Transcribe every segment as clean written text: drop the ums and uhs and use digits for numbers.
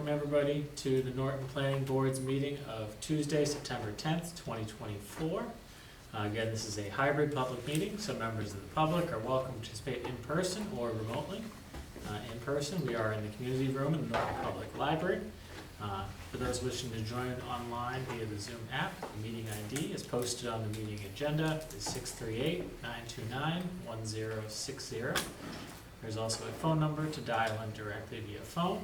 welcome everybody to the Norton Planning Board's meeting of Tuesday, September 10th, 2024. Again, this is a hybrid public meeting, so members of the public are welcome to participate in person or remotely. In person, we are in the community room in the Norton Public Library. For those wishing to join online via the Zoom app, the meeting ID is posted on the meeting agenda. It's 638-929-1060. There's also a phone number to dial in directly via phone.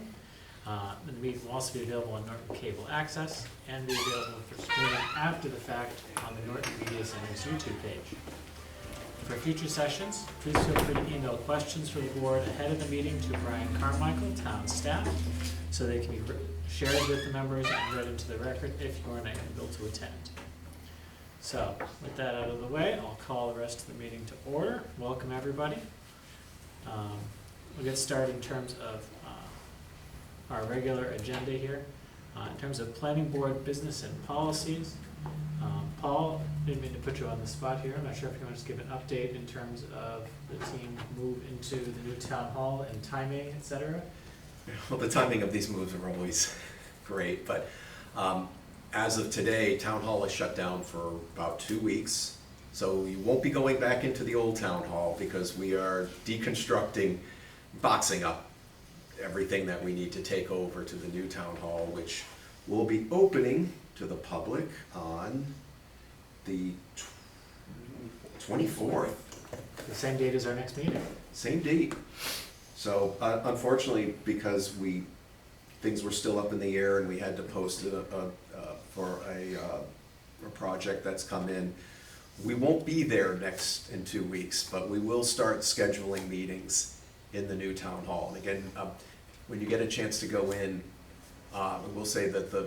The meeting will also be available on Norton Cable Access and be available for streaming after the fact on the Norton Media Center's YouTube page. For future sessions, please feel free to email questions for the board ahead of the meeting to Brian Carmichael, town staff, so they can be shared with the members and read into the record if you are unable to attend. So, with that out of the way, I'll call the rest of the meeting to order. Welcome, everybody. We'll get started in terms of our regular agenda here. In terms of planning board business and policies, Paul, didn't mean to put you on the spot here. I'm not sure if you want to just give an update in terms of the team move into the new town hall and timing, et cetera. Well, the timing of these moves are always great, but as of today, town hall is shut down for about 2 weeks. So you won't be going back into the old town hall because we are deconstructing, boxing up everything that we need to take over to the new town hall, which will be opening to the public on the 24th. The same date as our next meeting. Same date. So unfortunately, because things were still up in the air and we had to post for a project that's come in, we won't be there in 2 weeks, but we will start scheduling meetings in the new town hall. And again, when you get a chance to go in, I will say that the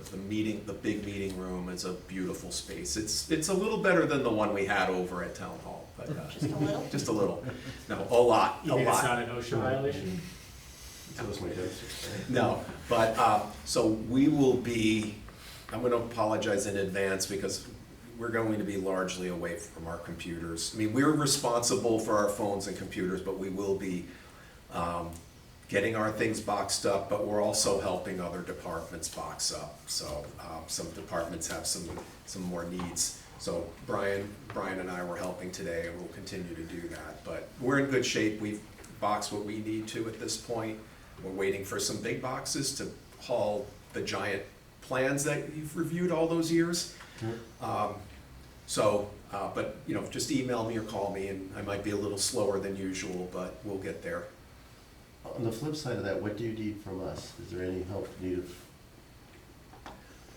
big meeting room is a beautiful space. It's a little better than the one we had over at town hall, but Just a little? just a little. No, a lot. You mean it's not an OSHA violation? No, but so we will be. I'm going to apologize in advance because we're going to be largely away from our computers. I mean, we're responsible for our phones and computers, but we will be getting our things boxed up, but we're also helping other departments box up. So some departments have some more needs. So Brian and I were helping today, and we'll continue to do that. But we're in good shape. We've boxed what we need to at this point. We're waiting for some big boxes to haul the giant plans that you've reviewed all those years. But you know, just email me or call me, and I might be a little slower than usual, but we'll get there. On the flip side of that, what do you need from us? Is there any help needed?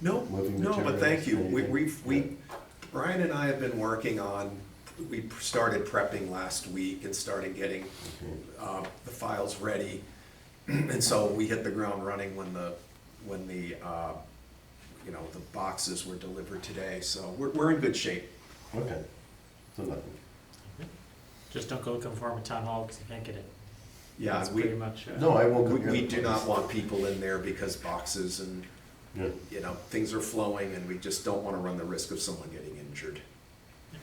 No, Moving but thank you. anything? Brian and I have been working on. We started prepping last week and started getting the files ready, and so we hit the ground running when the boxes were delivered today. So we're in good shape. Okay, so nothing. Just don't go looking for them at town hall because you can't get it. Yeah, That's pretty much. No, I won't. we do not want people in there because boxes and things are flowing, and we just don't want to run the risk of someone getting injured. Yeah,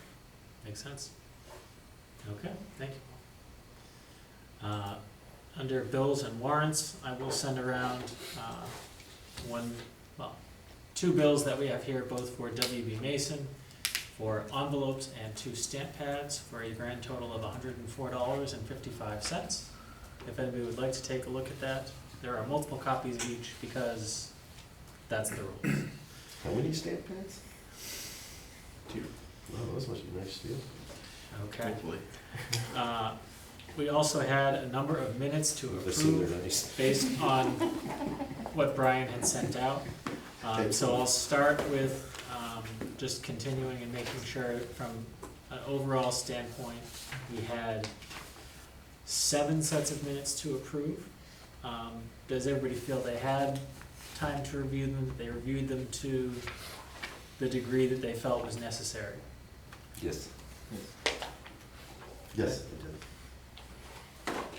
makes sense. Okay, thank you. Under bills and warrants, I will send around two bills that we have here, both for WB Mason, for envelopes and 2 stamp pads for a grand total of $104.55. If anybody would like to take a look at that, there are multiple copies of each because that's the rules. How many stamp pads? 2. Oh, those must be nice too. Okay. Hopefully. We also had a number of minutes to I've seen approve they're nice. based on what Brian had sent out. So I'll start with just continuing and making sure from an overall standpoint, we had 7 sets of minutes to approve. Does everybody feel they had time to review them, that they reviewed them to the degree that they felt was necessary? Yes. Yes.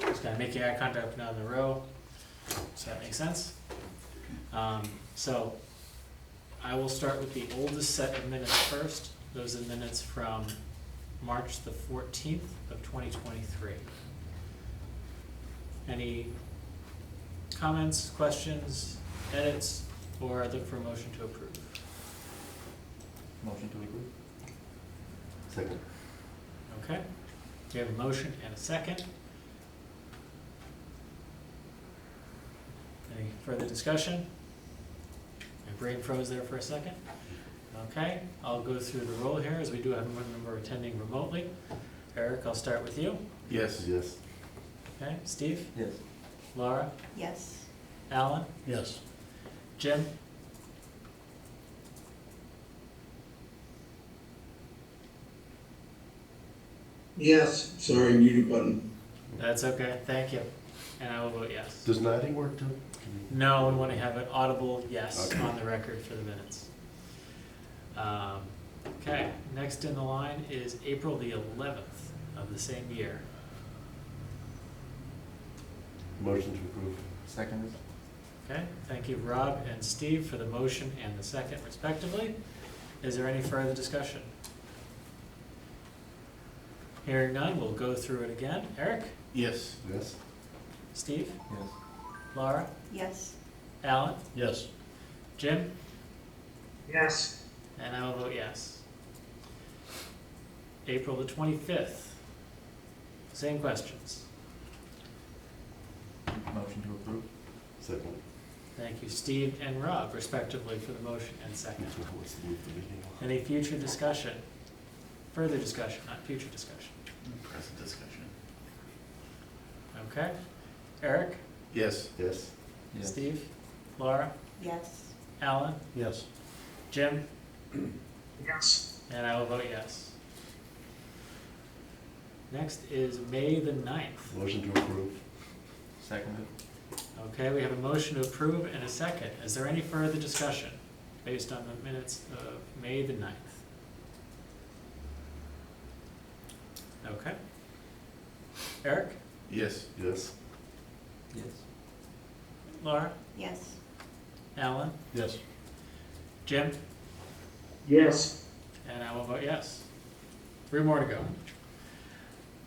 Just kind of making eye contact down the row. Does that make sense? So I will start with the oldest set of minutes first. Those are minutes from March the 14th of 2023. Any comments, questions, edits, or look for a motion to approve? Motion to approve? Second. Okay, we have a motion and a second. Any further discussion? My brain froze there for a second. Okay, I'll go through the roll here as we do have one member attending remotely. Eric, I'll start with you. Yes. Yes. Okay, Steve? Yes. Laura? Yes. Alan? Yes. Jim? Yes, sorry, muted button. That's okay, thank you. And I will vote yes. Does nodding work too? No, we want to have an audible yes Okay. on the record for the minutes. Okay, next in the line is April the 11th of the same year. Motion to approve. Second? Okay, thank you Rob and Steve for the motion and the second respectively. Is there any further discussion? Hearing none, we'll go through it again. Eric? Yes. Yes. Steve? Yes. Laura? Yes. Alan? Yes. Jim? Yes. And I will vote yes. April the 25th. Same questions. Motion to approve? Second. Thank you, Steve and Rob, respectively, for the motion and second. What's the move for meeting? Any future discussion? Further discussion, not future discussion. Present discussion. Okay. Eric? Yes. Yes. Steve? Laura? Yes. Alan? Yes. Jim? Yes. And I will vote yes. Next is May the 9th. Motion to approve. Seconded? Okay, we have a motion to approve and a second. Is there any further discussion based on the minutes of May the 9th? Okay. Eric? Yes. Yes. Yes. Laura? Yes. Alan? Yes. Jim? Yes. And I will vote yes. 3 more to go.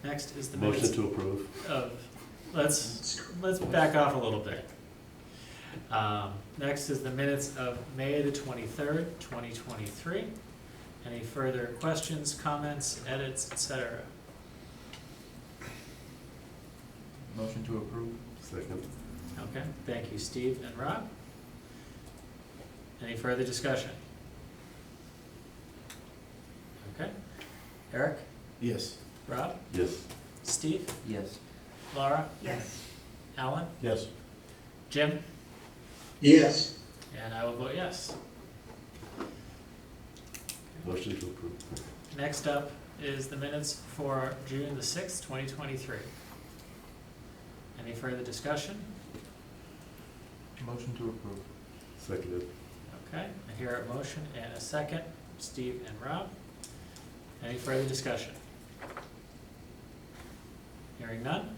Next is the Motion minutes to approve. of, let's back off a little bit. Next is the minutes of May the 23rd, 2023. Any further questions, comments, edits, etc.? Motion to approve? Second. Okay, thank you, Steve and Rob. Any further discussion? Okay. Eric? Yes. Rob? Yes. Steve? Yes. Laura? Yes. Alan? Yes. Jim? Yes. And I will vote yes. Motion to approve. Next up is the minutes for June the 6th, 2023. Any further discussion? Motion to approve? Seconded. Okay, I hear a motion and a second, Steve and Rob. Any further discussion? Hearing none.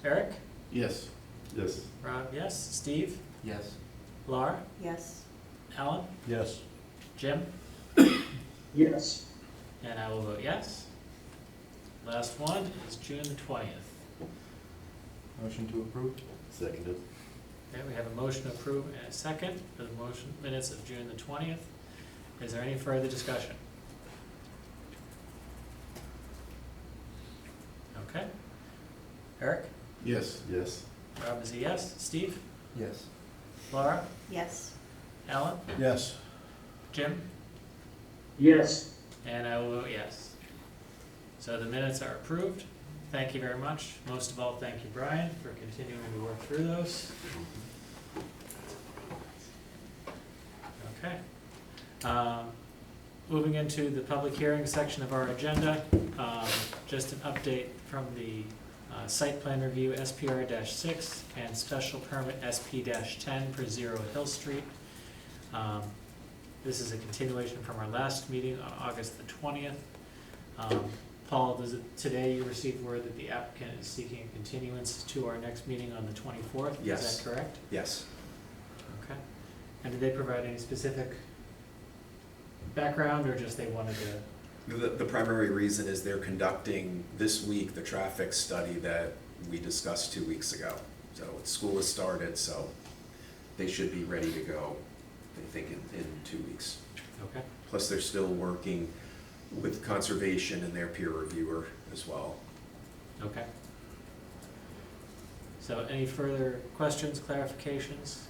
Eric? Yes. Yes. Rob, yes. Steve? Yes. Laura? Yes. Alan? Yes. Jim? Yes. And I will vote yes. Last one is June the 20th. Motion to approve? Seconded. Okay, we have a motion to approve and a second for the motion minutes of June the 20th. Is there any further discussion? Okay. Eric? Yes. Yes. Rob is a yes. Steve? Yes. Laura? Yes. Alan? Yes. Jim? Yes. And I will vote yes. So the minutes are approved. Thank you very much. Most of all, thank you, Brian, for continuing to work through those. Okay. Moving into the public hearing section of our agenda, just an update from the site plan review SPR-6 and special permit SP-10 for 0 Hill Street. This is a continuation from our last meeting on August the 20th. Paul, today you received word that the applicant is seeking a continuance to our next meeting on the 24th? Yes. Is that correct? Yes. Okay. And did they provide any specific background, or just they wanted to? The primary reason is they're conducting this week the traffic study that we discussed 2 weeks ago. So school has started, so they should be ready to go, I think, in 2 weeks. Okay, Plus, they're still working with conservation and their peer reviewer as well. okay. So any further questions, clarifications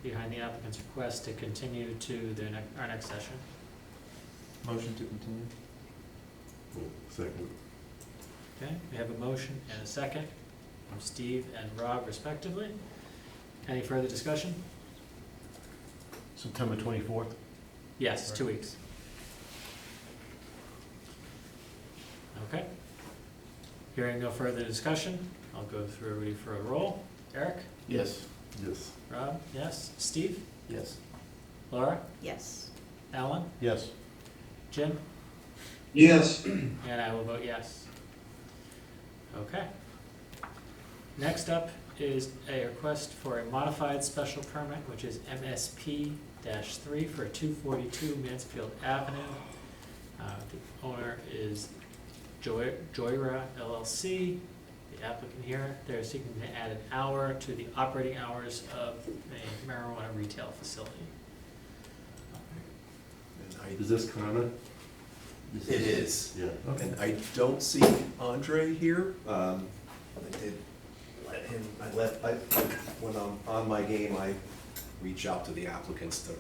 behind the applicant's request to continue to our next session? Motion to continue? Second. Okay, we have a motion and a second from Steve and Rob respectively. Any further discussion? September 24th. Yes, 2 weeks. Okay. Hearing no further discussion, I'll go through everybody for a roll. Eric? Yes. Yes. Rob? Yes. Steve? Yes. Laura? Yes. Alan? Yes. Jim? Yes. And I will vote yes. Okay. Next up is a request for a modified special permit, which is MSP-3 for 242 Mansfield Avenue. The owner is Joyra LLC. The applicant here, they're seeking to add an hour to the operating hours of a marijuana retail facility. And Is this Kana? It is. Yeah, okay. And I don't see Andre here. I did let him, when I'm on my game, I reach out to the applicants to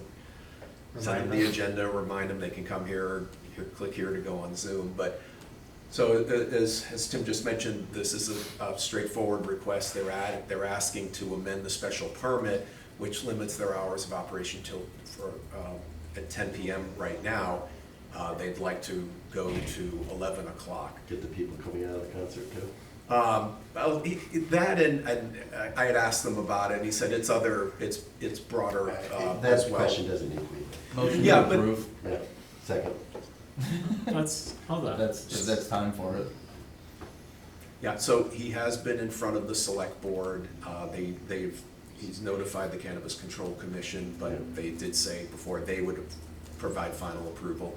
send them the agenda, remind them they can come here, click here to go on Zoom. But, so as Tim just mentioned, this is a straightforward request. They're asking to amend the special permit, which limits their hours of operation at 10 p.m. right now. They'd like to go to 11 o'clock. Get the people coming out of the concert too? Well, that and I had asked them about it, and he said it's broader as That well. question doesn't need to be. Motion Yeah, to but- approve? Yeah, second. Hold on. That's time for it. Yeah, so he has been in front of the select board. He's notified the Cannabis Control Commission, but they did say before they would provide final approval,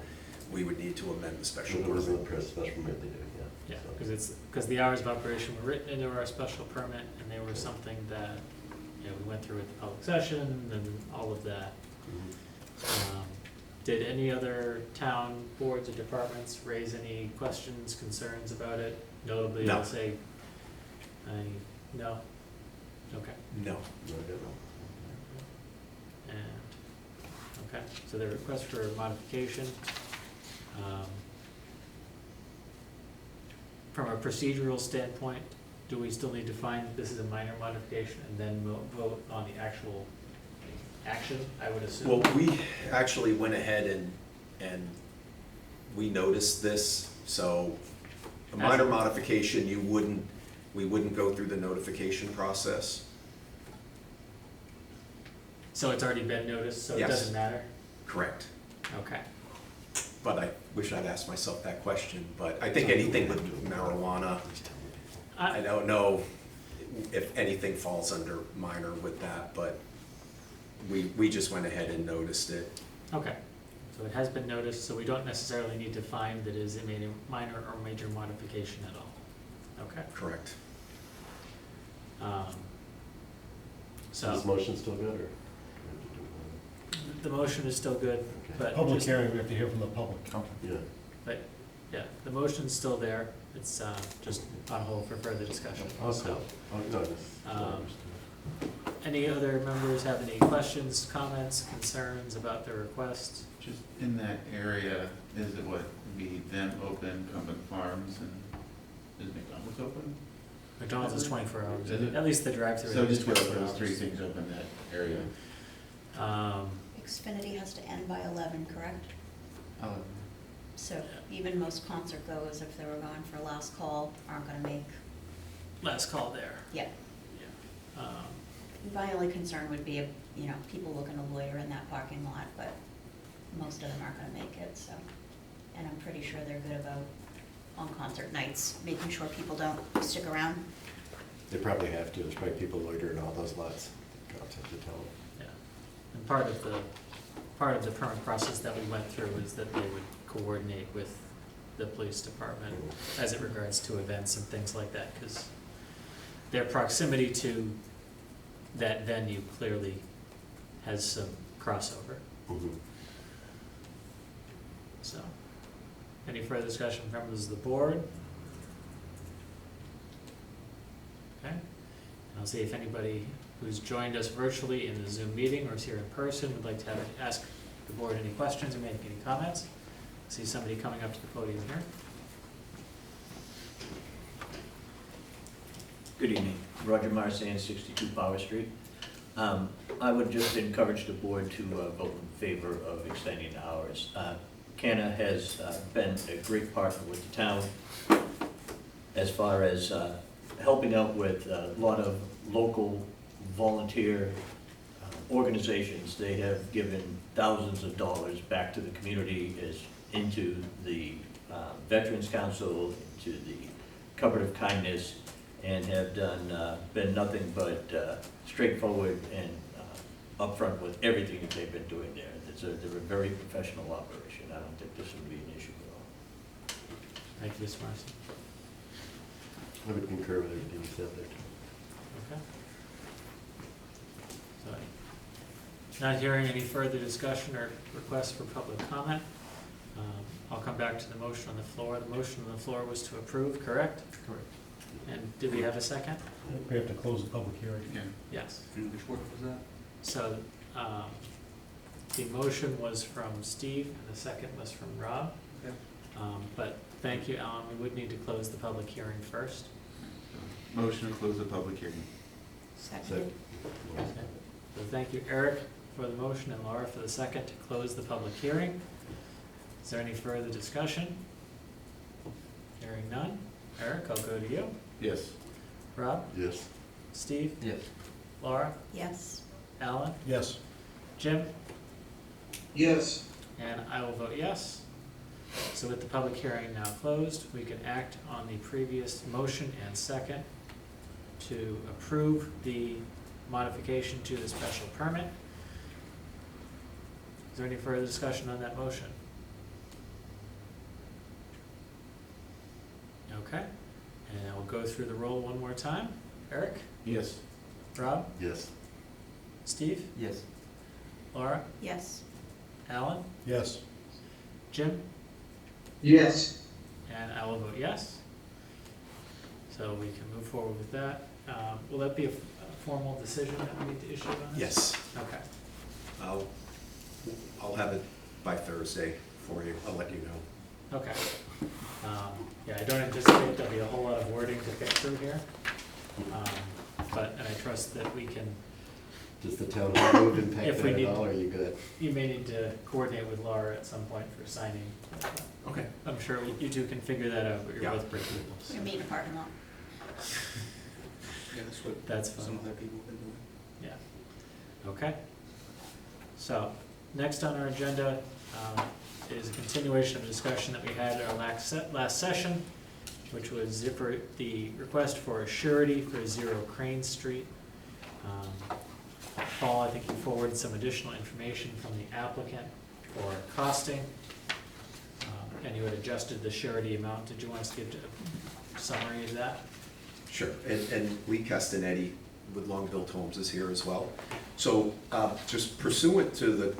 we would need to amend the special It was permit. a press special permit they do, Yeah, yeah. because the hours of operation were written into our special permit, and they were something that, we went through with the public session and all of that. Mhm. Did any other town boards or departments raise any questions, concerns about it? Notably, No. I'll say, no? Okay, No. No, I don't know. and, okay, so the request for modification. From a procedural standpoint, do we still need to find that this is a minor modification and then vote on the actual action, I would assume? Well, we actually went ahead and we noticed this, so a minor modification, we wouldn't go through the notification process. So it's already been noticed, so it Yes. doesn't matter? Correct. Okay, But I wish I'd asked myself that question, but I think anything with marijuana, I don't know if anything falls under minor with that, but we just went ahead and noticed it. okay. So it has been noticed, so we don't necessarily need to find that it is a minor or major modification at all. Okay. Correct. Is this So, motion still good, or? the motion is still good, Okay. but Public just, hearing, we have to hear from the public. Yeah. yeah, the motion's still there. It's, just on hold for further discussion. Okay. So, Oh, no, that's Um, understood. any other members have any questions, comments, concerns about the request? Just in that area, is it what, be them open, Cumberland Farms, and is McDonald's open? McDonald's is 24 hours, Is it? at least the drive-through So is just put 24 those three hours. things open in that area. Xfinity has to end by 11, correct? Oh, So even most concert goers, if they were going for last call, aren't gonna make, Last call there. yeah. Yeah. My only concern would be, people looking to loiter in that parking lot, but most of them aren't gonna make it, so. And I'm pretty sure they're good about, on concert nights, making sure people don't stick around. They probably have to, there's probably people loitering all those lots. Contact the town. Yeah, and part of the permit process that we went through is that they would coordinate with the police department as it regards to events and things like that, because their proximity to that venue clearly has some crossover, Mhm. so. Any further discussion from members of the board? Okay, and I'll see if anybody who's joined us virtually in the Zoom meeting or is here in person would like to ask the board any questions or make any comments. See somebody coming up to the podium here. Good evening, Roger Marsan, 62 Power Street. I would just encourage the board to vote in favor of extending the hours. CANA has been a great partner with the town as far as helping out with a lot of local volunteer organizations. They have given thousands of dollars back to the community into the Veterans Council, into the Cupboard of Kindness, and have been nothing but straightforward and upfront with everything that they've been doing there. They're a very professional operation. I don't think this would be an issue at all. Thank you, Mr. Marcy. I would concur with everything you said there. Okay. So, not hearing any further discussion or requests for public comment, I'll come back to the motion on the floor. The motion on the floor was to approve, correct? Correct. And did we have a second? I think we have to close the public hearing. Yeah. Yes. And which one was that? So, the motion was from Steve and the second was from Rob. Okay. But thank you, Alan. We would need to close the public hearing first. Motion to close the public hearing. Seconded. Okay. So thank you, Eric, for the motion and Laura for the second to close the public hearing. Is there any further discussion? Hearing none. Eric, I'll go to you. Yes. Rob? Yes. Steve? Yes. Laura? Yes. Alan? Yes. Jim? Yes. And I will vote yes. So with the public hearing now closed, we can act on the previous motion and second to approve the modification to the special permit. Is there any further discussion on that motion? Okay, and we'll go through the roll one more time. Eric? Yes. Rob? Yes. Steve? Yes. Laura? Yes. Alan? Yes. Jim? Yes. And I will vote yes. So we can move forward with that. Will that be a formal decision that we need to issue on this? Yes, Okay, I'll have it by Thursday for you. I'll let you know. okay. Yeah, I don't anticipate there'll be a whole lot of wording to pick through here. And I trust that we can, Does the town hall move impact If we that need- at all, or are you good? you may need to coordinate with Laura at some point for signing. Okay. I'm sure you two can figure that out, but you're Yeah. both brick people. so You're meeting in a parking lot. Yeah, that's what That's fine. some other people have been doing. Yeah. Okay. So, next on our agenda is a continuation of a discussion that we had at our last session, which was for the request for a surety for 0 Crane Street. Paul, I think you forwarded some additional information from the applicant for costing, and you had adjusted the surety amount. Did you want us to give a summary of that? Sure, and Lee Castanetti with Long Built Homes is here as well. So just pursuant to the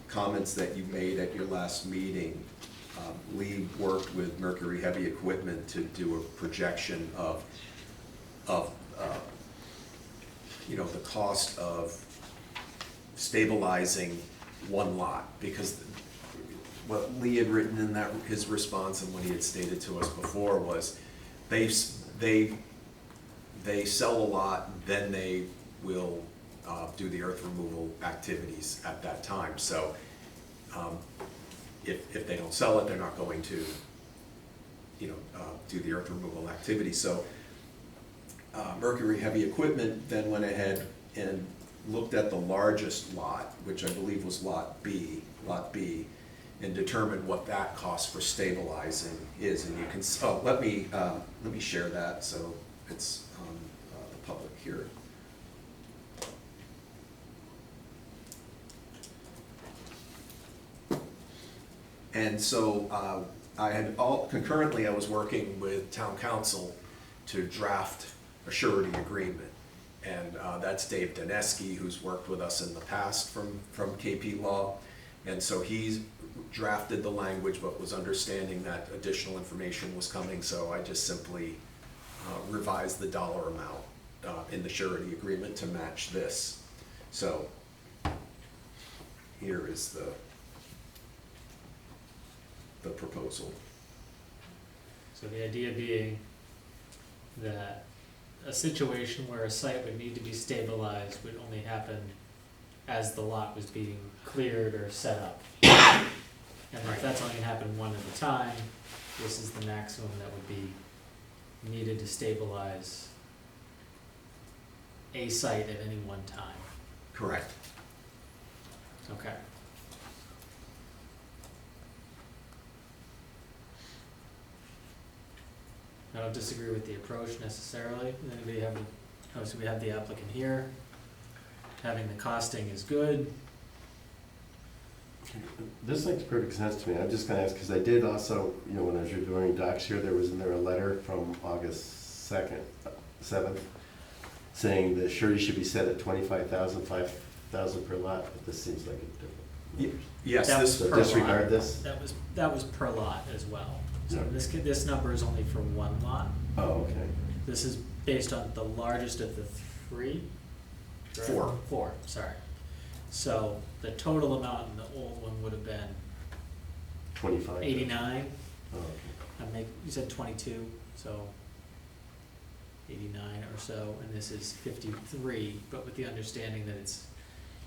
comments that you made at your last meeting, Lee worked with Mercury Heavy Equipment to do a projection of the cost of stabilizing one lot, because what Lee had written in his response and what he had stated to us before was they sell a lot, then they will do the earth removal activities at that time. So if they don't sell it, they're not going to do the earth removal activity. So Mercury Heavy Equipment then went ahead and looked at the largest lot, which I believe was Lot B, and determined what that cost for stabilizing is. And you can, let me share that so it's on the public here. And so concurrently I was working with town council to draft a surety agreement. And that's Dave Daneski, who's worked with us in the past from KP Law. And so he's drafted the language, but was understanding that additional information was coming, so I just simply revised the dollar amount in the surety agreement to match this. So here is the proposal. So the idea being that a situation where a site would need to be stabilized would only happen as the lot was being cleared or set up. And if that's only gonna happen one at a time, this is the maximum that would be needed to stabilize a site at any one time. Correct. Okay. I don't disagree with the approach necessarily. Anybody have, obviously we have the applicant here. Having the costing is good. This makes perfect sense to me. I'm just gonna ask, because I did also, when I was reviewing docs here, there was in there a letter from August 7th, saying the surety should be set at 25,000, 5,000 per lot, but this seems like a different. Yes, That this, was So per disregard lot. this? That was per lot as well. So Yeah. this number is only for one lot. Oh, okay. This is based on the largest of the three? Correct? Four. Four, sorry. So the total amount in the old one would have been 25. 89. Oh, okay. You said 22, so 89 or so, and this is 53, but with the understanding that it's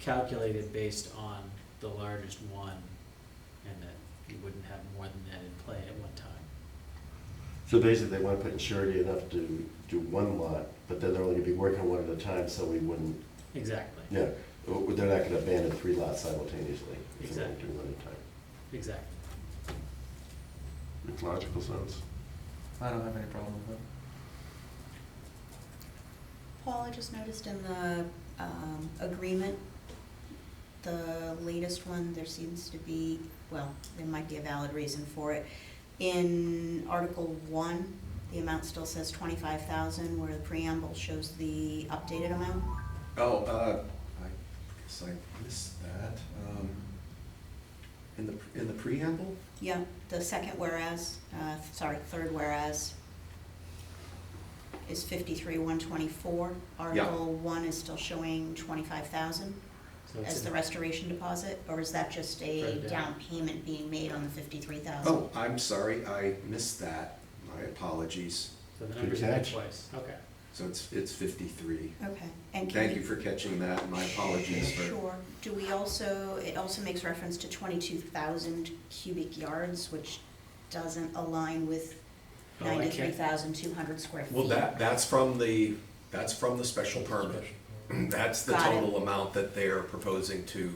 calculated based on the largest one, and that you wouldn't have more than that in play at one time. So basically, they want to put in surety enough to do one lot, but then they're only gonna be working on one at a time, so we wouldn't, Exactly, yeah, they're not gonna abandon 3 lots simultaneously. if they're only Exactly. doing one at a time. exactly. Makes logical sense. I don't have any problem with it. Paul, I just noticed in the agreement, the latest one, there seems to be, well, there might be a valid reason for it. In Article 1, the amount still says 25,000, where the preamble shows the updated amount. oh, I guess I missed that. In the preamble? Yeah, the second third whereas is 53,124. Article 1 is still showing 25,000 So it's as the in- restoration deposit, or is that just a Further down. down payment being made on the 53,000? Oh, I'm sorry, I missed that. My apologies. So the Good number's in there catch. twice, okay. So it's 53. Okay, and can Thank we- you for catching that. My apologies for. Sure. Do we also, it also makes reference to 22,000 cubic yards, which doesn't align with Oh, I can't- 93,200 square feet. Well, that's from the special permit. That's the Got it. total amount that they're proposing to,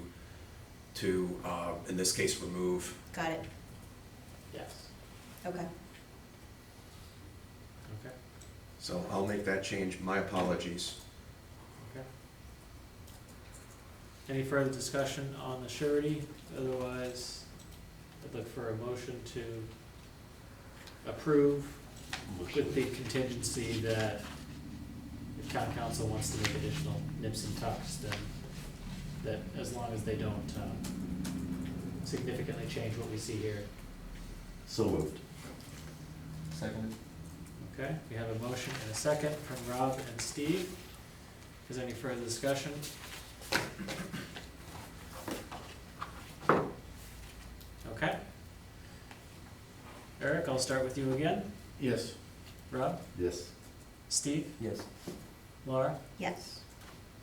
in this case, remove. Got it, Yes, okay. okay, So I'll make that change. My apologies. okay. Any further discussion on the surety? Otherwise, I'd look for a motion to approve with the contingency that if town council wants to make additional nips and tucks, then that as long as they don't significantly change what we see here. So moved. Seconded. Okay, we have a motion and a second from Rob and Steve. Is there any further discussion? Okay. Eric, I'll start with you again. Yes. Rob, Yes. Steve, Yes. Laura, Yes,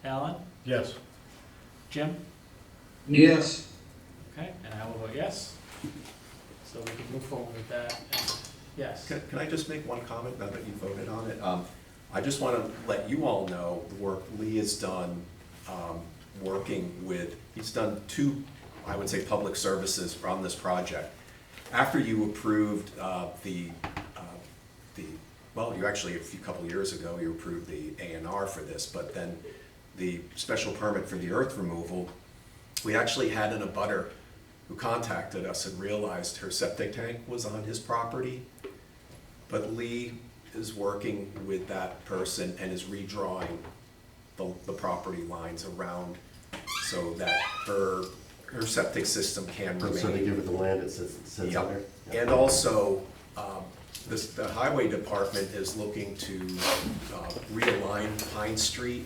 Alan, Yes. Jim? Yes. Okay, and I will vote yes. So we can move forward with that. Yes. Can I just make one comment now that you voted on it? I just want to let you all know the work Lee has done, working with, he's done 2, I would say, public services on this project. After you approved well, you actually, a couple years ago, you approved the A&R for this, but then the special permit for the earth removal, we actually had an abutter who contacted us and realized her septic tank was on his property. But Lee is working with that person and is redrawing the property lines around so that her septic system can remain. So they give her the land, it says on Yep. there? And also, the highway department is looking to realign Pine Street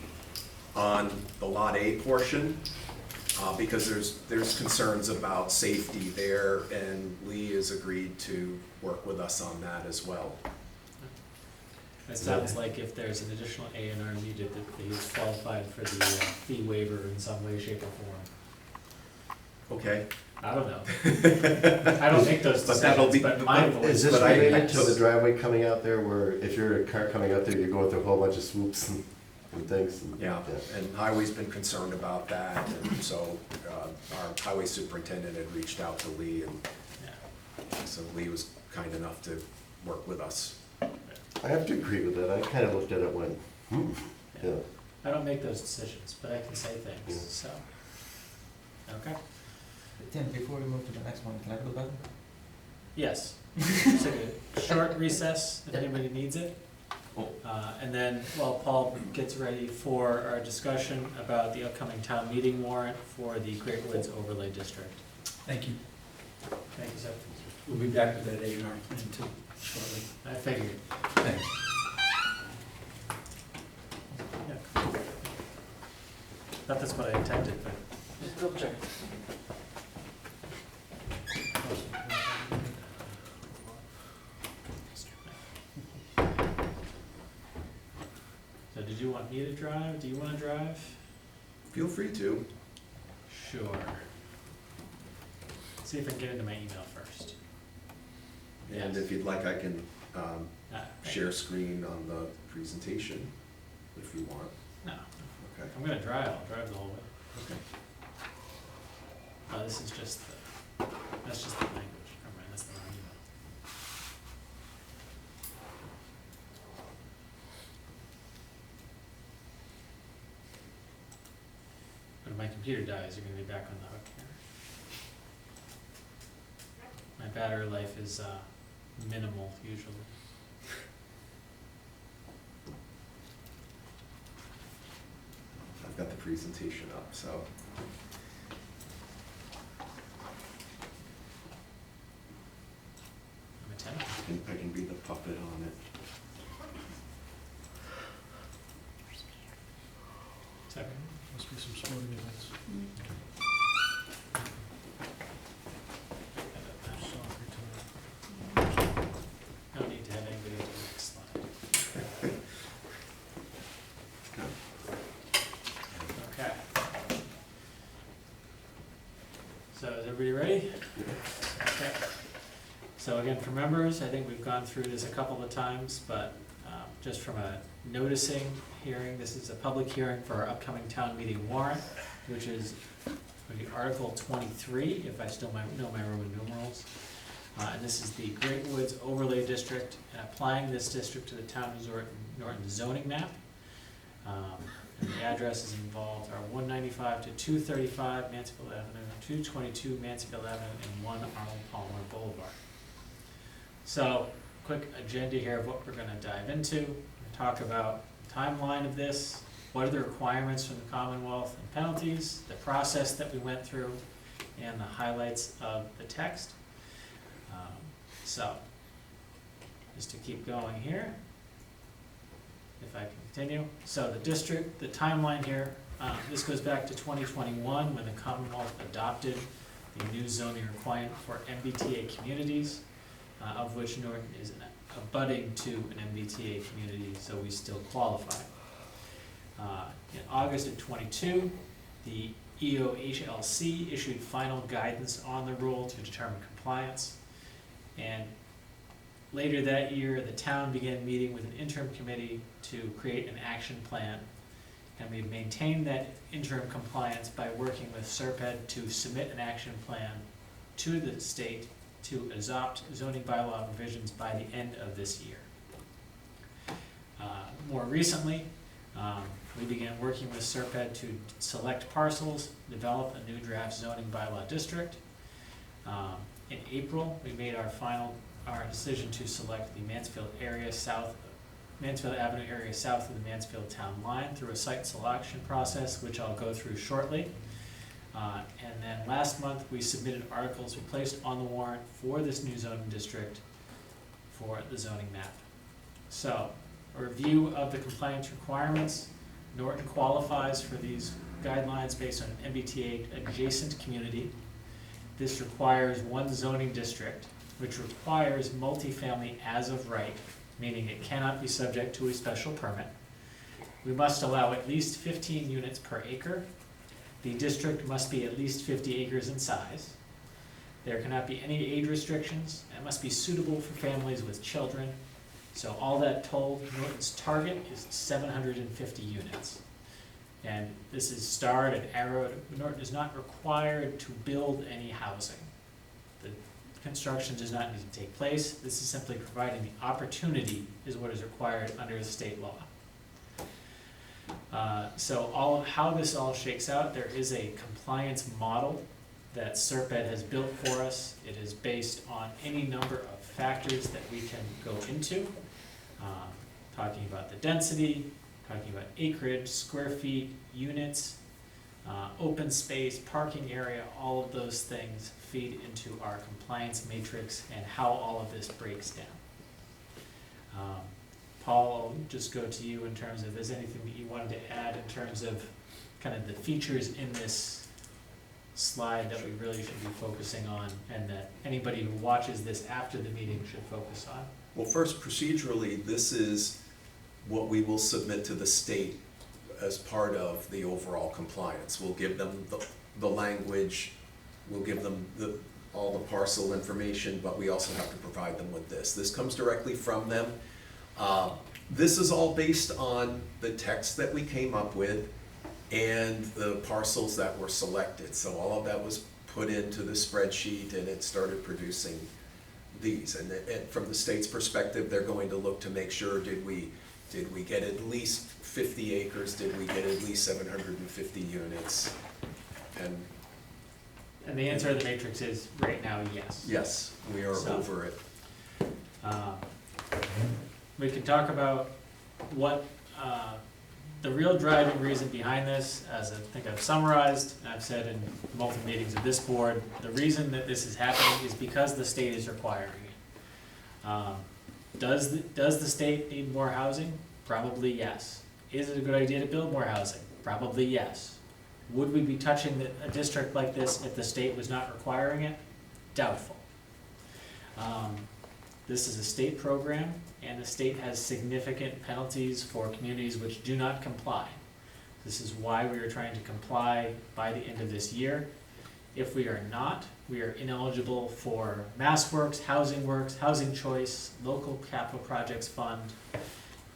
on the Lot A portion, because there's concerns about safety there, and Lee has agreed to work with us on that as well. It sounds like if there's an additional A and R needed, that he's qualified for the fee waiver in some way, shape, or form. Okay? I don't know. I don't make those But that'll decisions, be- but my voice. Is this But I- related to the driveway coming out there, where if you're a car coming out there, you're going through a whole bunch of swoops and things? and- Yeah, and Highway's been concerned about that, and so our highway superintendent had reached out to Lee, and Yeah. so Lee was kind enough to work with us. I have to agree with that, I kind of looked at it and went, yeah. I don't make those decisions, but I can say Yeah. things, so. Okay, Tim, before we move to the next one, can I have the button? yes. Take a short recess if anybody needs it. And then while Paul gets ready for our discussion about the upcoming town meeting warrant for the Great Woods Overlay District. Thank you. Thank you, sir. We'll be back with that A&R plan too, shortly. I figured. Thanks. Yeah. Thought that's what I intended, but. Just double check. So did you want me to drive? Do you wanna drive? Feel free to. Sure. See if I can get into my email first. And Yes. if you'd like, I can Ah, share screen on the presentation, if you want. No, Okay. I'm gonna drive, I'll drive the whole way. Okay. Oh, this is just that's just the language, never mind, that's the wrong email. But if my computer dies, you're gonna be back on the hook here. My battery life is, minimal usually. I've got the presentation up, so. I'm a 10. I can be the puppet on it. Second. Must be some sporting events. Soccer tonight. No need to have anybody to the next slide. Okay. So is everybody ready? Okay. So again, for members, I think we've gone through this a couple of times, but just from a noticing hearing, this is a public hearing for our upcoming town meeting warrant, which is going to be Article 23, if I still know my Roman numerals. And this is the Great Woods Overlay District, and applying this district to the town of Norton zoning map. And the addresses involved are 195 to 235 Mansfield Avenue, 222 Mansfield Avenue, and 1 Arnold Palmer Boulevard. So, quick agenda here of what we're gonna dive into. We're gonna talk about the timeline of this, what are the requirements from the Commonwealth and penalties, the process that we went through, and the highlights of the text. So, just to keep going here, if I can continue. So the district, the timeline here, this goes back to 2021 when the Commonwealth adopted the new zoning requirement for MBTA communities, of which Norton is abutting to an MBTA community, so we still qualify. In August of '22, the EOHLC issued final guidance on the rule to determine compliance. And later that year, the town began meeting with an interim committee to create an action plan. And we've maintained that interim compliance by working with SERPED to submit an action plan to the state to adopt zoning bylaw revisions by the end of this year. More recently, we began working with SERPED to select parcels, develop a new draft zoning bylaw district. In April, we made our decision to select the Mansfield area south Mansfield Avenue area south of the Mansfield Town line through a site selection process, which I'll go through shortly. And then last month, we submitted articles we placed on the warrant for this new zoning district for the zoning map. So, a review of the compliance requirements. Norton qualifies for these guidelines based on an MBTA adjacent community. This requires one zoning district, which requires multifamily as of right, meaning it cannot be subject to a special permit. We must allow at least 15 units per acre. The district must be at least 50 acres in size. There cannot be any age restrictions, and it must be suitable for families with children. So all that told, Norton's target is 750 units. And this is starred and arrowed. Norton is not required to build any housing. The construction does not need to take place. This is simply providing the opportunity is what is required under the state law. So all of how this all shakes out, there is a compliance model that Serped has built for us. It is based on any number of factors that we can go into, talking about the density, talking about acreage, square feet, units, open space, parking area, all of those things feed into our compliance matrix and how all of this breaks down. Paul, I'll just go to you in terms of, if there's anything that you wanted to add in terms of kind of the features in this slide that we really should be focusing on, and that anybody who watches this after the meeting should focus on. Well, first, procedurally, this is what we will submit to the state as part of the overall compliance. We'll give them the language, we'll give them all the parcel information, but we also have to provide them with this. This comes directly from them. This is all based on the text that we came up with and the parcels that were selected. So all of that was put into the spreadsheet and it started producing these. And from the state's perspective, they're going to look to make sure, did we get at least 50 acres? Did we get at least 750 units? And the answer to the matrix is right now, yes. Yes, we are So, over it. We can talk about what the real driving reason behind this, as I think I've summarized, and I've said in multiple meetings of this board, the reason that this is happening is because the state is requiring it. Does the state need more housing? Probably yes. Is it a good idea to build more housing? Probably yes. Would we be touching a district like this if the state was not requiring it? Doubtful. This is a state program, and the state has significant penalties for communities which do not comply. This is why we are trying to comply by the end of this year. If we are not, we are ineligible for MassWorks, Housing Choice, Local Capital Projects Fund,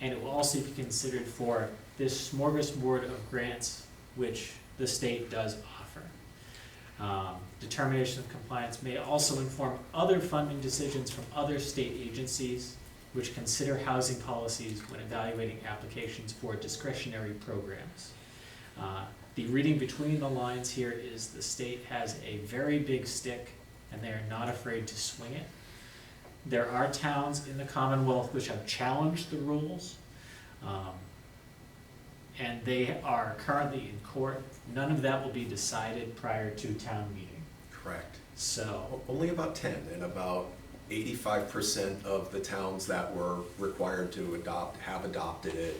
and it will also be considered for this smorgasbord of grants which the state does offer. Determination of compliance may also inform other funding decisions from other state agencies which consider housing policies when evaluating applications for discretionary programs. The reading between the lines here is the state has a very big stick and they are not afraid to swing it. There are towns in the Commonwealth which have challenged the rules, and they are currently in court. None of that will be decided prior to town meeting. Correct. So, Only about 10, and about 85% of the towns that were required to adopt have adopted it.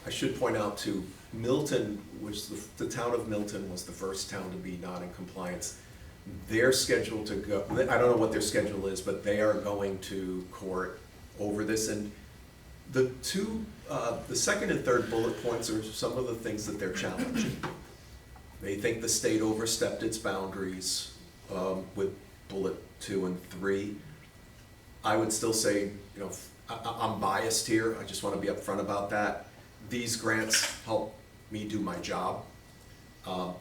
I should point out too, Milton was the town of Milton was the first town to be not in compliance. They're scheduled to go, I don't know what their schedule is, but they are going to court over this. And the second and third bullet points are some of the things that they're challenging. They think the state overstepped its boundaries with bullet 2 and 3. I would still say, I'm biased here. I just want to be upfront about that. These grants help me do my job.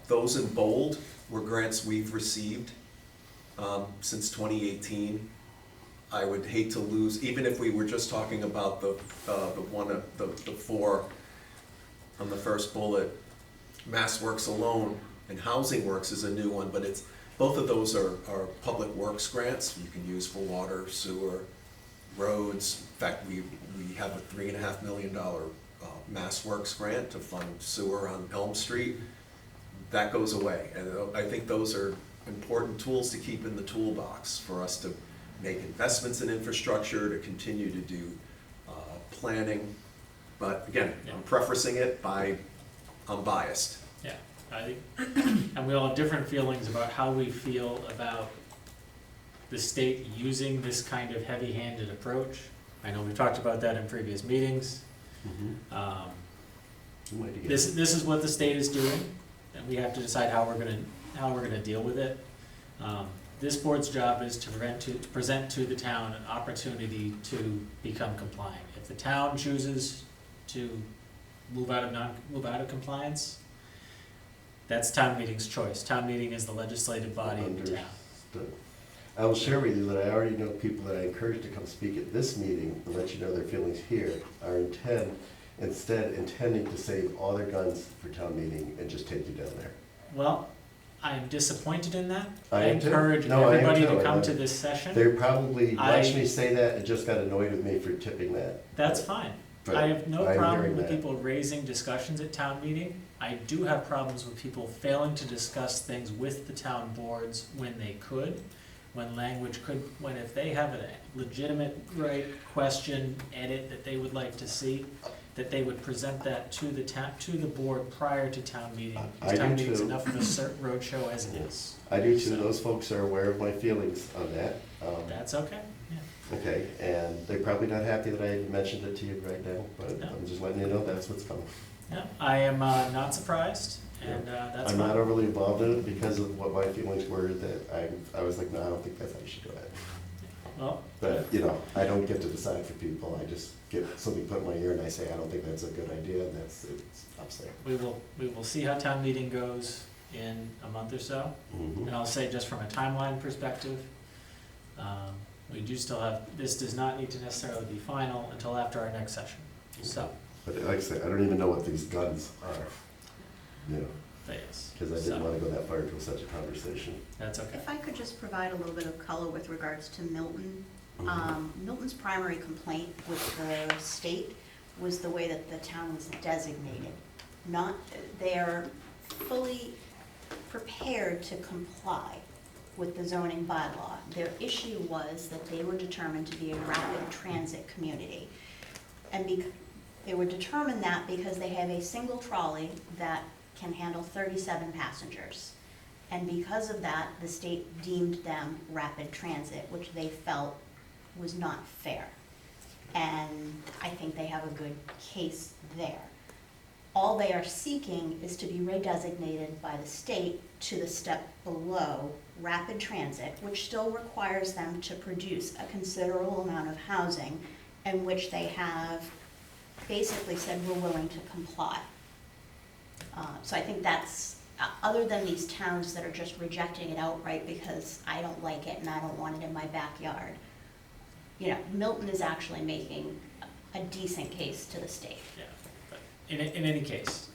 Those in bold were grants we've received since 2018. I would hate to lose, even if we were just talking about the 4 on the first bullet. MassWorks alone, and Housing Works is a new one, but both of those are public works grants you can use for water, sewer, roads. In fact, we have a $3.5 million Mass Works grant to fund sewer on Elm Street. That goes away, and I think those are important tools to keep in the toolbox for us to make investments in infrastructure, to continue to do planning. But again, I'm prefacing it by, I'm biased. Yeah, I think, and we all have different feelings about how we feel about the state using this kind of heavy-handed approach. I know we've talked about that in previous meetings. This is what the state is doing, and we have to decide how we're gonna deal with it. This board's job is to present to the town an opportunity to become compliant. If the town chooses to move out of compliance, that's town meeting's choice. Town meeting is the legislative body of the town. Understood. I will share with you that I already know people that I encourage to come speak at this meeting and let you know their feelings here are instead intending to save all their guns for town meeting and just take you down there. Well, I am disappointed in that. I am too. encourage No, I am everybody too. to come to this session. They probably watched I- me say that and just got annoyed with me for tipping that. That's fine. But I have no I'm problem hearing with that. people raising discussions at town meeting. I do have problems with people failing to discuss things with the town boards when they could, when if they have a legitimate, right, question, edit that they would like to see, that they would present that to the board prior to town meeting. I do Town meeting's too. enough of a roadshow as it is. I do too. So- Those folks are aware of my feelings on that. That's okay, yeah. Okay, and they're probably not happy that I mentioned it to you right now, but No. I'm just letting you know that's what's coming. Yeah, I am not surprised, and that's I'm fine. not overly involved in it because of what my feelings were that I was like, no, I don't think that's how you should do it. Well, But, you know, I don't get to decide for people. I just get something put in my ear and I say, I don't think that's a good idea, and it stops there. we will see how town meeting goes in a month or so. Mhm. And I'll say, just from a timeline perspective, we do still have, this does not need to necessarily be final until after our next session. So, But like I said, I don't even know what these guns are, you know, but yes. because I didn't So, want to go that far into such a conversation. That's okay. If I could just provide a little bit of color with regards to Milton. Mhm. Milton's primary complaint with the state was the way that the town was designated. They are fully prepared to comply with the zoning bylaw. Their issue was that they were determined to be a rapid transit community. And they were determined that because they have a single trolley that can handle 37 passengers. And because of that, the state deemed them rapid transit, which they felt was not fair. And I think they have a good case there. All they are seeking is to be redesignated by the state to the step below rapid transit, which still requires them to produce a considerable amount of housing, in which they have basically said we're willing to comply. So I think that's, other than these towns that are just rejecting it outright because I don't like it and I don't want it in my backyard, you know, Milton is actually making a decent case to the state. Yeah, but in any case,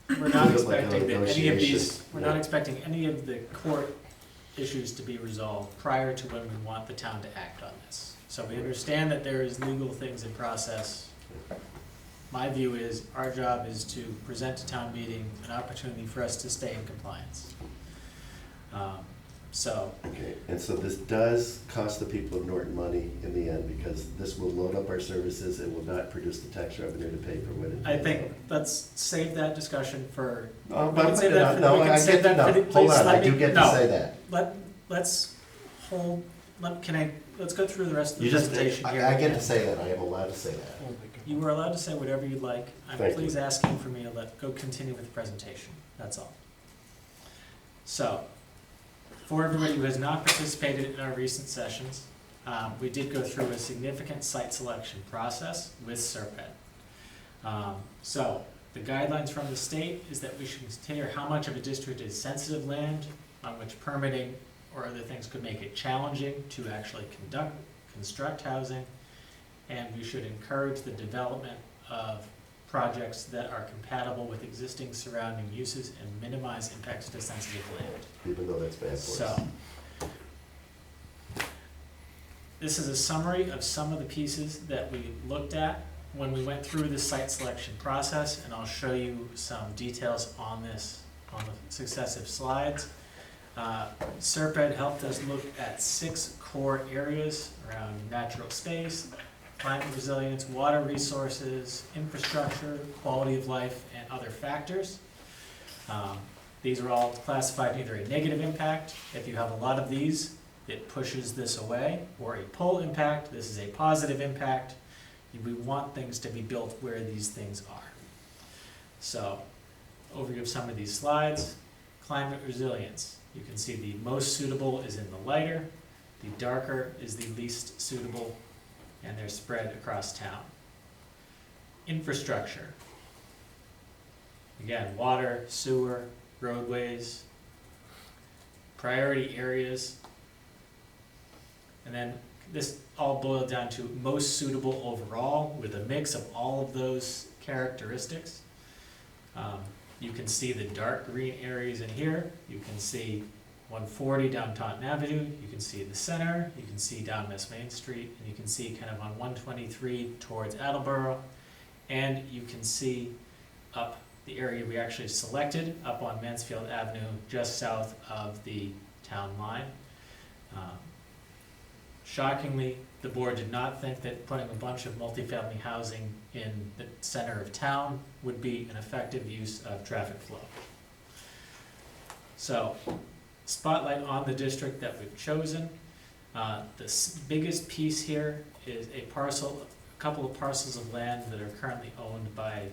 we're not Feels like a expecting that any of these, negotiation, we're yeah. not expecting any of the court issues to be resolved prior to when we want the town to act on this. So we understand that there is legal things in process. My view is, our job is to present to town meeting an opportunity for us to stay in compliance. So, Okay, and so this does cost the people of Norton money in the end, because this will load up our services, it will not produce the tax revenue to pay for what it. I think, let's save that discussion for, No, we can save that for, no, we can I save get, that for the, no, hold please on, let I do me, get to no. say that. Let's hold, let's go through the rest of the You just, presentation here. I get to say that, I am allowed to say that. You were allowed to say whatever you'd like. I'm Thank please you. asking for me to go continue with the presentation, that's all. So, for everybody who has not participated in our recent sessions, we did go through a significant site selection process with Serpent. So, the guidelines from the state is that we should consider how much of a district is sensitive land, on which permitting or other things could make it challenging to actually construct housing, and we should encourage the development of projects that are compatible with existing surrounding uses and minimize impacts to sensitive land. Even though that's bad for us. So, this is a summary of some of the pieces that we looked at when we went through the site selection process, and I'll show you some details on this on the successive slides. Serped helped us look at 6 core areas around natural space, climate resilience, water resources, infrastructure, quality of life, and other factors. These are all classified either a negative impact. If you have a lot of these, it pushes this away, or a pull impact. This is a positive impact. We want things to be built where these things are. So, overview of some of these slides. Climate resilience. You can see the most suitable is in the lighter, the darker is the least suitable, and they're spread across town. Infrastructure. Again, water, sewer, roadways, priority areas, and then this all boiled down to most suitable overall with a mix of all of those characteristics. You can see the dark green areas in here. You can see 140 down Taunton Avenue. You can see the center. You can see down West Main Street, and you can see kind of on 123 towards Attleboro, and you can see up the area we actually selected up on Mansfield Avenue, just south of the town line. Shockingly, the board did not think that putting a bunch of multifamily housing in the center of town would be an effective use of traffic flow. So, spotlight on the district that we've chosen. The biggest piece here is a couple of parcels of land that are currently owned by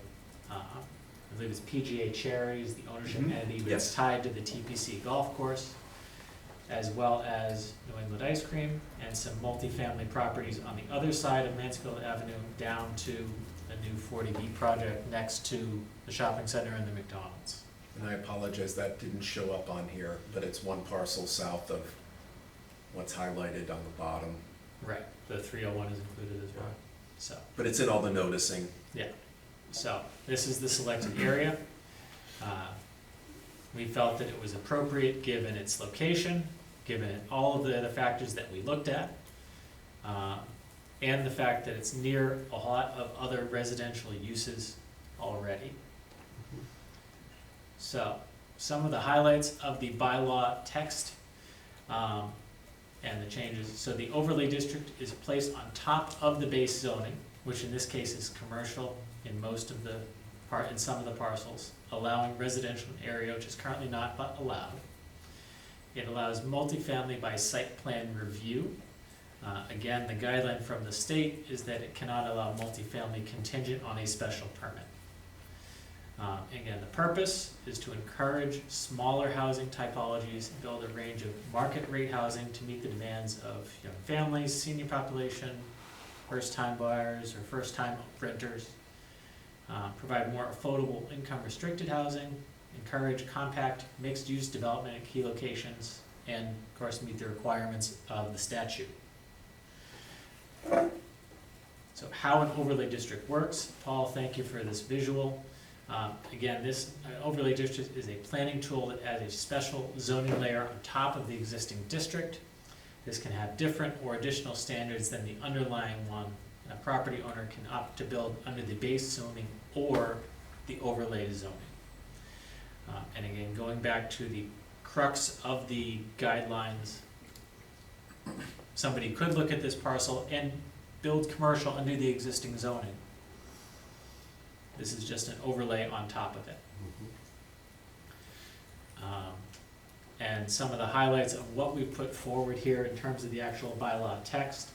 I believe it's PGA Cherries, the ownership entity, but it's Yes. tied to the TPC golf course, as well as New England Ice Cream, and some multifamily properties on the other side of Mansfield Avenue down to the new 40B project next to the shopping center and the McDonald's. And I apologize, that didn't show up on here, but it's one parcel south of what's highlighted on the bottom. Right, the 301 is included as well. So, But it's in all the noticing. so this is the selected area. We felt that it was appropriate given its location, given it all of the other factors that we looked at, and the fact that it's near a lot of other residential uses already. So, some of the highlights of the bylaw text and the changes. So the overlay district is placed on top of the base zoning, which in this case is commercial in most of the in some of the parcels, allowing residential area, which is currently not allowed. It allows multifamily by site plan review. Again, the guideline from the state is that it cannot allow multifamily contingent on a special permit. Again, the purpose is to encourage smaller housing typologies and build a range of market rate housing to meet the demands of young families, senior population, first-time buyers or first-time renters. Provide more affordable income restricted housing, encourage compact mixed-use development at key locations, and of course meet the requirements of the statute. So how an overlay district works. Paul, thank you for this visual. Again, this overlay district is a planning tool that adds a special zoning layer on top of the existing district. This can have different or additional standards than the underlying one. A property owner can opt to build under the base zoning or the overlay zoning. And again, going back to the crux of the guidelines, somebody could look at this parcel and build commercial under the existing zoning. This is just an overlay on top of it. And some of the highlights of what we put forward here in terms of the actual bylaw text.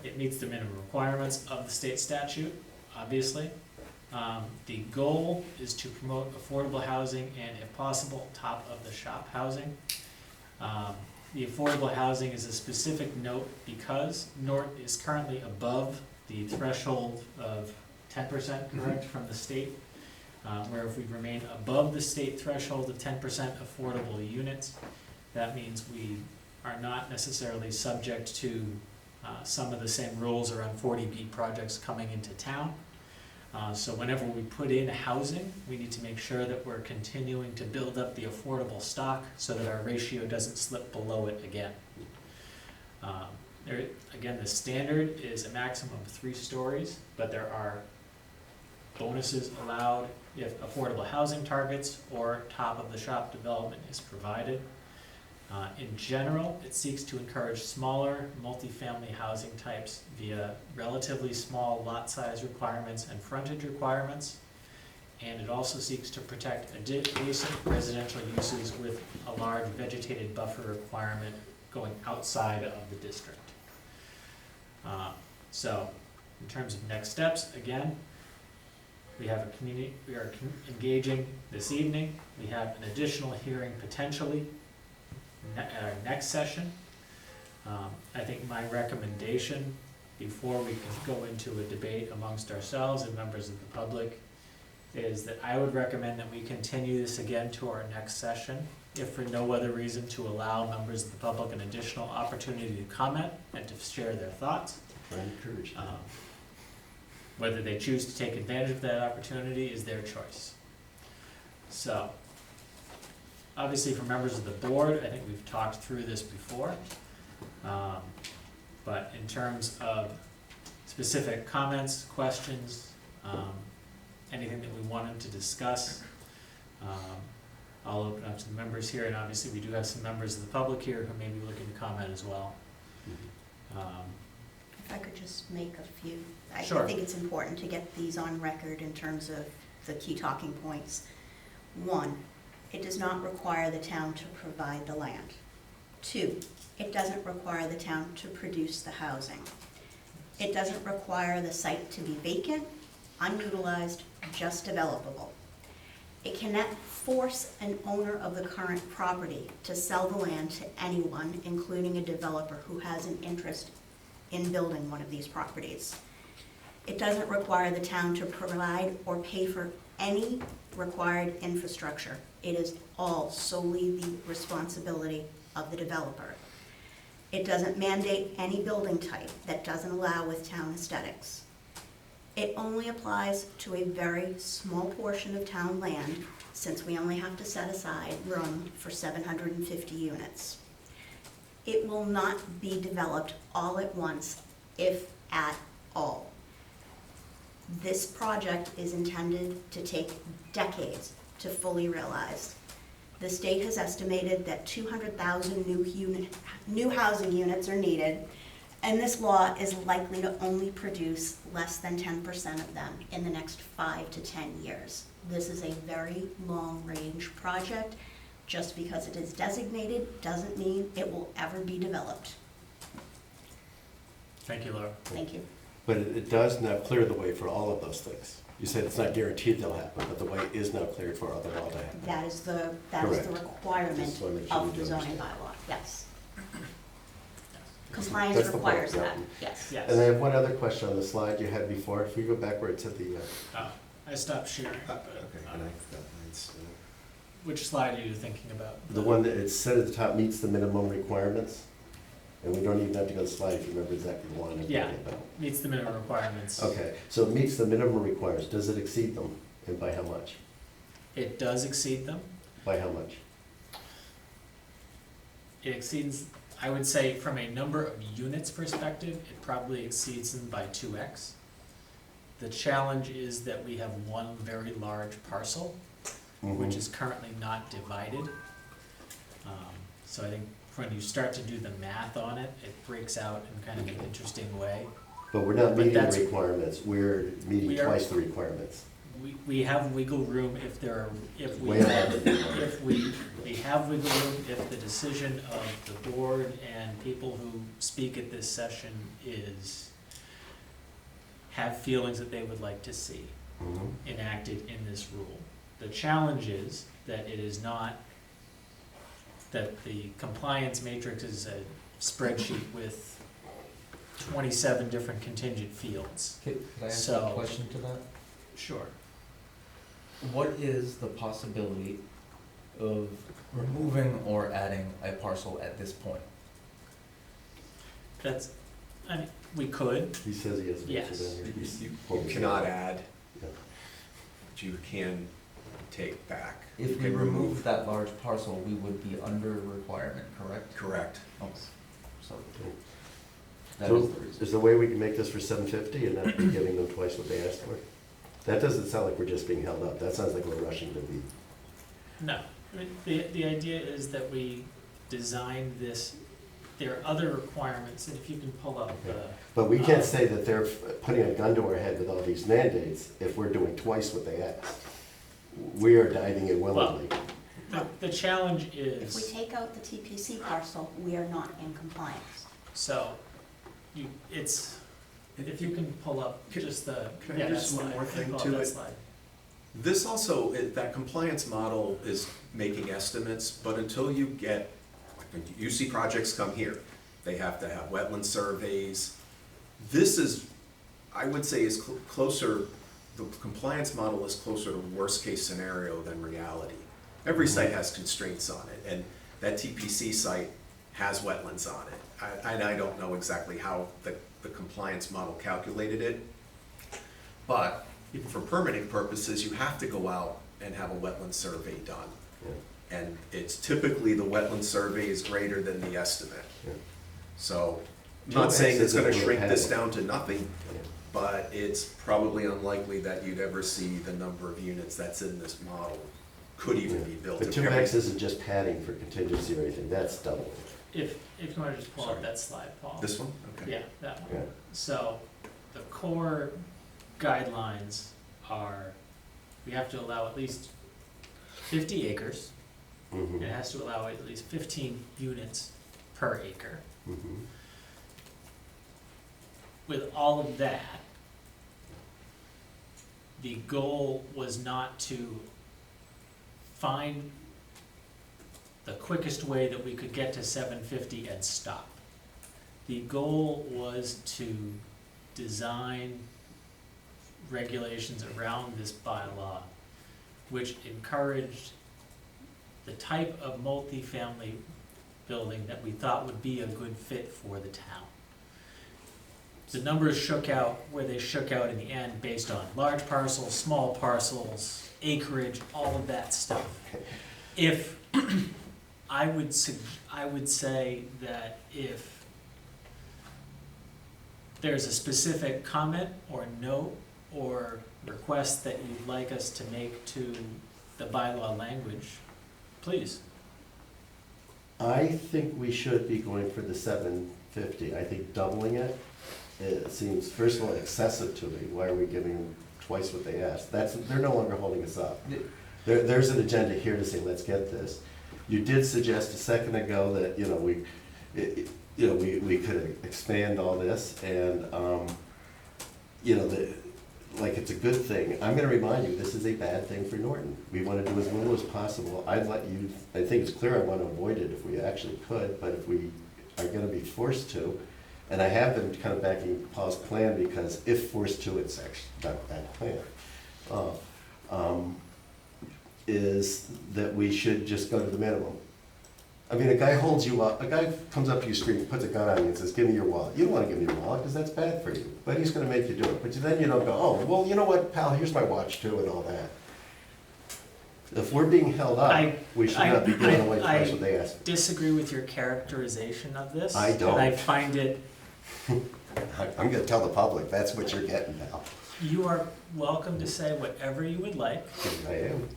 It meets the minimum requirements of the state statute, obviously. The goal is to promote affordable housing and, if possible, top of the shop housing. The affordable housing is a specific note because Norton is currently above the threshold of 10%, correct, from the state, where if we remain above the state threshold of 10% affordable units, that means we are not necessarily subject to some of the same rules around 40B projects coming into town. So whenever we put in housing, we need to make sure that we're continuing to build up the affordable stock so that our ratio doesn't slip below it again. There, again, the standard is a maximum of 3 stories, but there are bonuses allowed if affordable housing targets or top-of-the-shop development is provided. In general, it seeks to encourage smaller, multifamily housing types via relatively small lot size requirements and frontage requirements. And it also seeks to protect adjacent residential uses with a large vegetated buffer requirement going outside of the district. So, in terms of next steps, again, we have a community, we are engaging this evening. We have an additional hearing potentially at our next session. I think my recommendation, before we can go into a debate amongst ourselves and members of the public, is that I would recommend that we continue this again to our next session, if for no other reason to allow members of the public an additional opportunity to comment and to share their thoughts. I encourage that. Whether they choose to take advantage of that opportunity is their choice. So, obviously for members of the board, I think we've talked through this before. But in terms of specific comments, questions, anything that we wanted to discuss, I'll open up to the members here, and obviously we do have some members of the public here who may be looking to comment as well. If I could just make a few, I Sure. think it's important to get these on record in terms of the key talking points. 1, it does not require the town to provide the land. 2, it doesn't require the town to produce the housing. It doesn't require the site to be vacant, unutilized, just developable. It cannot force an owner of the current property to sell the land to anyone, including a developer who has an interest in building one of these properties. It doesn't require the town to provide or pay for any required infrastructure. It is all solely the responsibility of the developer. It doesn't mandate any building type that doesn't allow with town aesthetics. It only applies to a very small portion of town land, since we only have to set aside room for 750 units. It will not be developed all at once, if at all. This project is intended to take decades to fully realize. The state has estimated that 200,000 new housing units are needed, and this law is likely to only produce less than 10% of them in the next 5 to 10 years. This is a very long-range project. Just because it is designated doesn't mean it will ever be developed. Thank you, Laura. Thank you. But it does now clear the way for all of those things. You said it's not guaranteed they'll happen, but the way is now cleared for them all to happen. That is the Correct. requirement Just wanna make sure of we the do zoning understand. bylaw, yes. Compliance That's the point, requires yeah. that, yes. Yes. And I have one other question on the slide you had before. If we go backwards to the, I stopped sharing, but, And I forgot mine's, which slide are you thinking about? the one that it said at the top meets the minimum requirements. And we don't even have to go to the slide if you remember exactly the one I'm Yeah. talking about. Meets the minimum requirements. Okay, so it meets the minimum requirements. Does it exceed them? And by how much? It does exceed them. By how much? It exceeds, I would say, from a number of units perspective, it probably exceeds them by 2x. The challenge is that we have one very large parcel, which Mhm. is currently not divided. So I think when you start to do the math on it, it breaks out in kind of an interesting way. But we're not But meeting the that's- requirements. We're meeting We are- twice the requirements. We have wiggle room if there are, if we, Way above it. if we have wiggle room, if the decision of the board and people who speak at this session is, have feelings that they would like to see Mhm. enacted in this rule. The challenge is that it is not, that the compliance matrix is a spreadsheet with 27 different contingent fields. Could I ask So- a question to that? Sure. What is the possibility of removing or adding a parcel at this point? That's, I mean, we could, He says he has an answer Yes. down here. He's You quoting cannot it. add, Yeah. but you can take back. You If we can remove that large parcel, we would be under requirement, correct? Correct. Oh, so, That is So, the reason. is there a way we can make this for 750 and not be giving them twice what they asked for? That doesn't sound like we're just being held up, that sounds like we're rushing to be. No, I mean, the idea is that we design this, there are other requirements, and if you can pull up the. But we can't say that they're putting a gun to our head with all these mandates if we're doing twice what they asked. We are diving in willingly. The challenge If we is, take out the TPC parcel, we are not in compliance. so, if you can pull up Can- just the, can I yeah, that just one slide, more thing pull up to that it? slide. This also, that compliance model is making estimates, but until you get, when you see projects come here, they have to have wetland surveys. This is, I would say, is closer, the compliance model is closer to worst-case scenario than reality. Every site has constraints on it, and that TPC site has wetlands on it. I don't know exactly how the compliance model calculated it, but for permitting purposes, you have to go out and have a wetland survey done. Yeah. And it's typically the wetland survey is greater than the estimate. Yeah. So, I'm not saying it's gonna Geomax isn't shrink this really down to nothing, Yeah. but it's probably unlikely that you'd ever see the number of units that's in this model could even be built. But If 2X every- isn't just padding for contingency or anything, that's double. If you wanna just pull up Sorry. that slide, Paul. This one? Okay. Yeah, that one. Yeah. So, the core guidelines are, we have to allow at least 50 acres. Mhm. It has to allow at least 15 units per acre. Mhm. With all of that, the goal was not to find the quickest way that we could get to 750 and stop. The goal was to design regulations around this bylaw which encouraged the type of multifamily building that we thought would be a good fit for the town. The numbers shook out where they shook out in the end based on large parcels, small parcels, acreage, all of that stuff. If, I would say that if there's a specific comment or note or request that you'd like us to make to the bylaw language, please. I think we should be going for the 750. I think doubling it, it seems, first of all, excessive to me. Why are we giving them twice what they asked? They're no longer holding us up. There's an agenda here to say, let's get this. You did suggest a second ago that, we could expand all this and, like it's a good thing. I'm gonna remind you, this is a bad thing for Norton. We wanna do as little as possible. I think it's clear I wanna avoid it if we actually could, but if we are gonna be forced to, and I have been kind of backing Paul's plan because if forced to, it's actually not a bad plan. Is that we should just go to the minimum. I mean, a guy holds you up, a guy comes up to you street, puts a gun on you and says, give me your wallet. You don't wanna give me your wallet, because that's bad for you, but he's gonna make you do it. But then you don't go, oh, well, you know what, pal, here's my watch too, and all that. If we're being held up, we should not be giving away twice what they asked. Disagree with your characterization of this. I don't. And I find it, I'm gonna tell the public, that's what you're getting now. you are welcome to say whatever you would like. I am.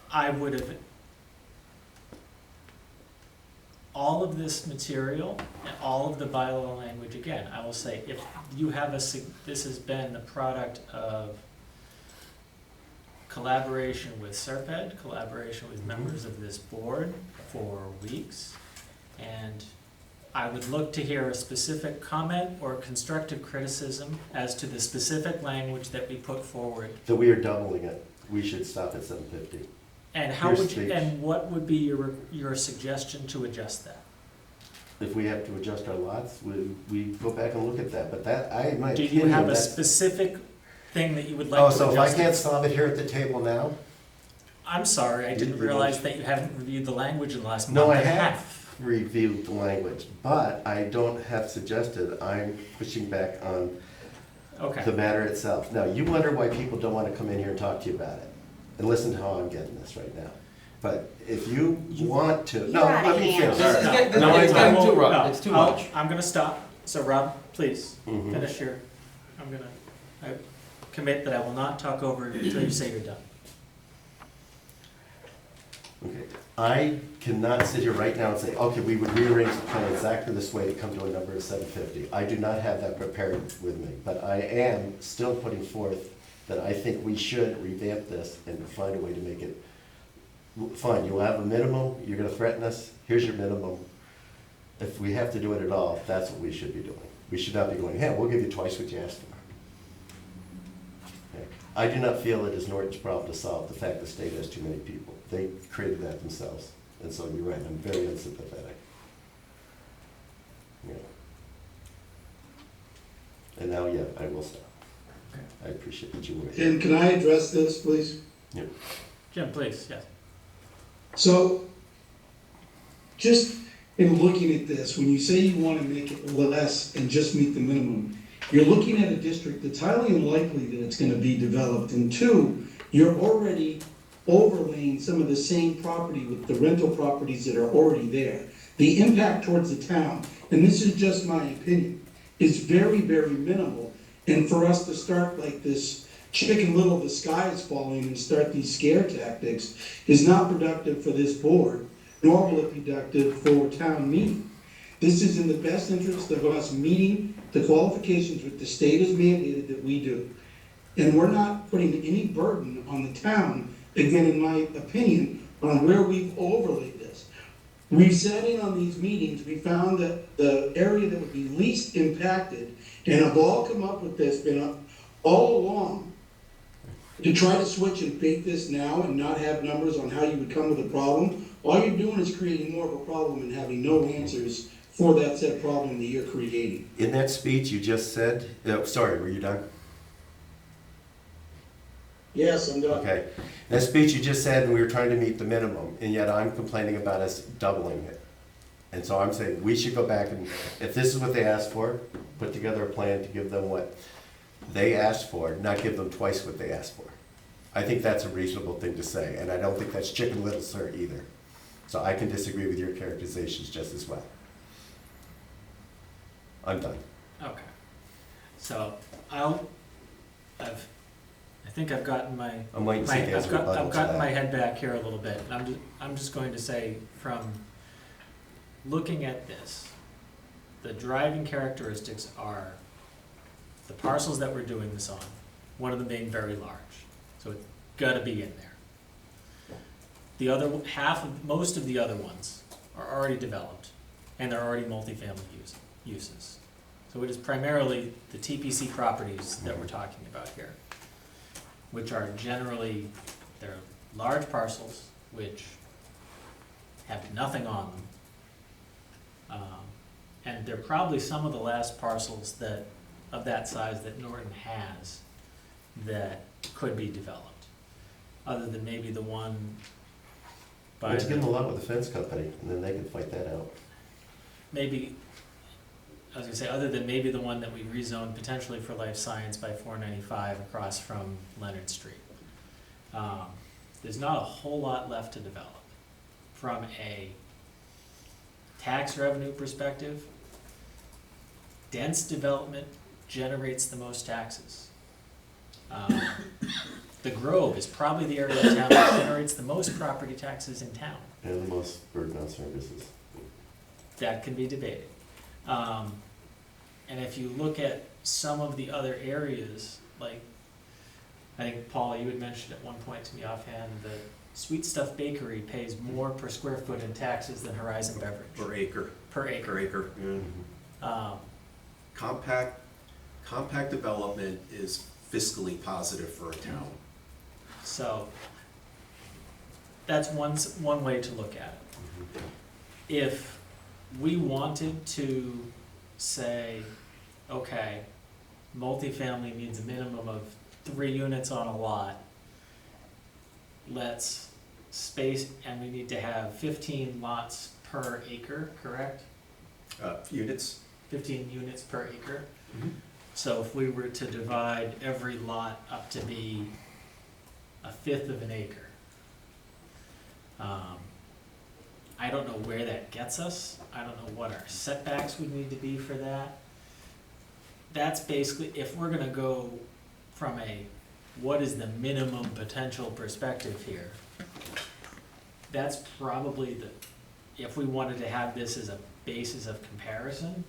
I would have, all of this material and all of the bylaw language, again, I will say, if you have this has been the product of collaboration with Serped, collaboration with members of this board for weeks, and I would look to hear a specific comment or constructive criticism as to the specific language that we put forward. That we are doubling it, we should stop at 750. And how Your would you, speech. and what would be your suggestion to adjust that? If we have to adjust our lots, we go back and look at that, but that, my Do opinion, you have a that's- specific thing that you would like Oh, to so if I adjust? can't solve it here at the table now? I'm sorry, I didn't You- realize that you haven't reviewed the language in the last No, month I and a have half. reviewed the language, but I don't have suggested, I'm pushing back on the Okay, matter itself. Now, you wonder why people don't wanna come in here and talk to you about it, and listen to how I'm getting this right now. But if you want to, no, You're outta let me hand. finish. This is No, getting, no, it's I getting too won't- rough, no, it's too I'll- much. I'm gonna stop. So Rob, please, Mhm. finish your, I commit that I will not talk over until you say you're done. Okay, I cannot sit here right now and say, okay, we would rearrange the plan exactly this way to come to a number of 750. I do not have that prepared with me, but I am still putting forth that I think we should revamp this and find a way to make it, fine, you'll have a minimum, you're gonna threaten us, here's your minimum. If we have to do it at all, that's what we should be doing. We should not be going, hey, we'll give you twice what you asked for. Okay. I do not feel it is Norton's problem to solve the fact the state has too many people. They created that themselves, and so you're right, I'm very unsympathetic. Yeah. And now, yeah, I will stop. Okay. I appreciate that you were. Tim, can I address this, please? Jim, please, yes. So, just in looking at this, when you say you want to make it less and just meet the minimum, you're looking at a district that's highly unlikely that it's going to be developed. And two, you're already overlaying some of the same property with the rental properties that are already there. The impact towards the town, and this is just my opinion, is very, very minimal. And for us to start like this Chicken Little, the sky is falling, and start these scare tactics is not productive for this board, nor will it be productive for town meeting. This is in the best interest of us meeting the qualifications which the state has mandated that we do. And we're not putting any burden on the town, again, in my opinion, on where we've overlaid this. We sat in on these meetings, we found that the area that would be least impacted, and have all come up with this, been all along, to try to switch and fake this now and not have numbers on how you would come with a problem, all you're doing is creating more of a problem and having no answers for that said problem that you're creating. In that speech you just said, sorry, were you done? Yes, I'm done. Okay. That speech you just said, we were trying to meet the minimum, and yet I'm complaining about us doubling it. And so I'm saying we should go back and, if this is what they asked for, put together a plan to give them what they asked for, not give them twice what they asked for. I think that's a reasonable thing to say, and I don't think that's Chicken Little, sir, either. So I can disagree with your characterizations just as well. I'm done. Okay. So I think I've gotten my, I'm waiting to see if he has a rebuttal I've to gotten my that. head back here a little bit. And I'm just going to say, from looking at this, the driving characteristics are the parcels that we're doing this on, one of them being very large, so it's gotta be in there. The other most of the other ones are already developed, and they're already multifamily uses. So it is primarily the TPC properties that we're talking about here, which are generally, they're large parcels which have nothing on them. And they're probably some of the last parcels of that size that Norton has that could be developed, other than maybe the one by Let's give them a lot with the fence company, and then they can fight that out. maybe, I was gonna say, other than maybe the one that we rezoned potentially for life science by 495 across from Leonard Street. There's not a whole lot left to develop. From a tax revenue perspective, dense development generates the most taxes. The Grove is probably the area of town that generates the most property taxes in town. And the most burden on services. That can be debated. And if you look at some of the other areas, like, I think, Paul, you had mentioned at one point to me offhand that Sweet Stuff Bakery pays more per square foot in taxes than Horizon Beverage. Per acre. Per acre. Per acre. Compact development is fiscally positive for a town. So, that's one way to look at it. If we wanted to say, okay, multifamily needs a minimum of 3 units on a lot, let's space, and we need to have 15 lots per acre, correct? Units? 15 units per acre. Mhm. So if we were to divide every lot up to be 1/5 of an acre, I don't know where that gets us. I don't know what our setbacks would need to be for that. that's basically, if we're gonna go from a, what is the minimum potential perspective here, that's probably the, if we wanted to have this as a basis of comparison,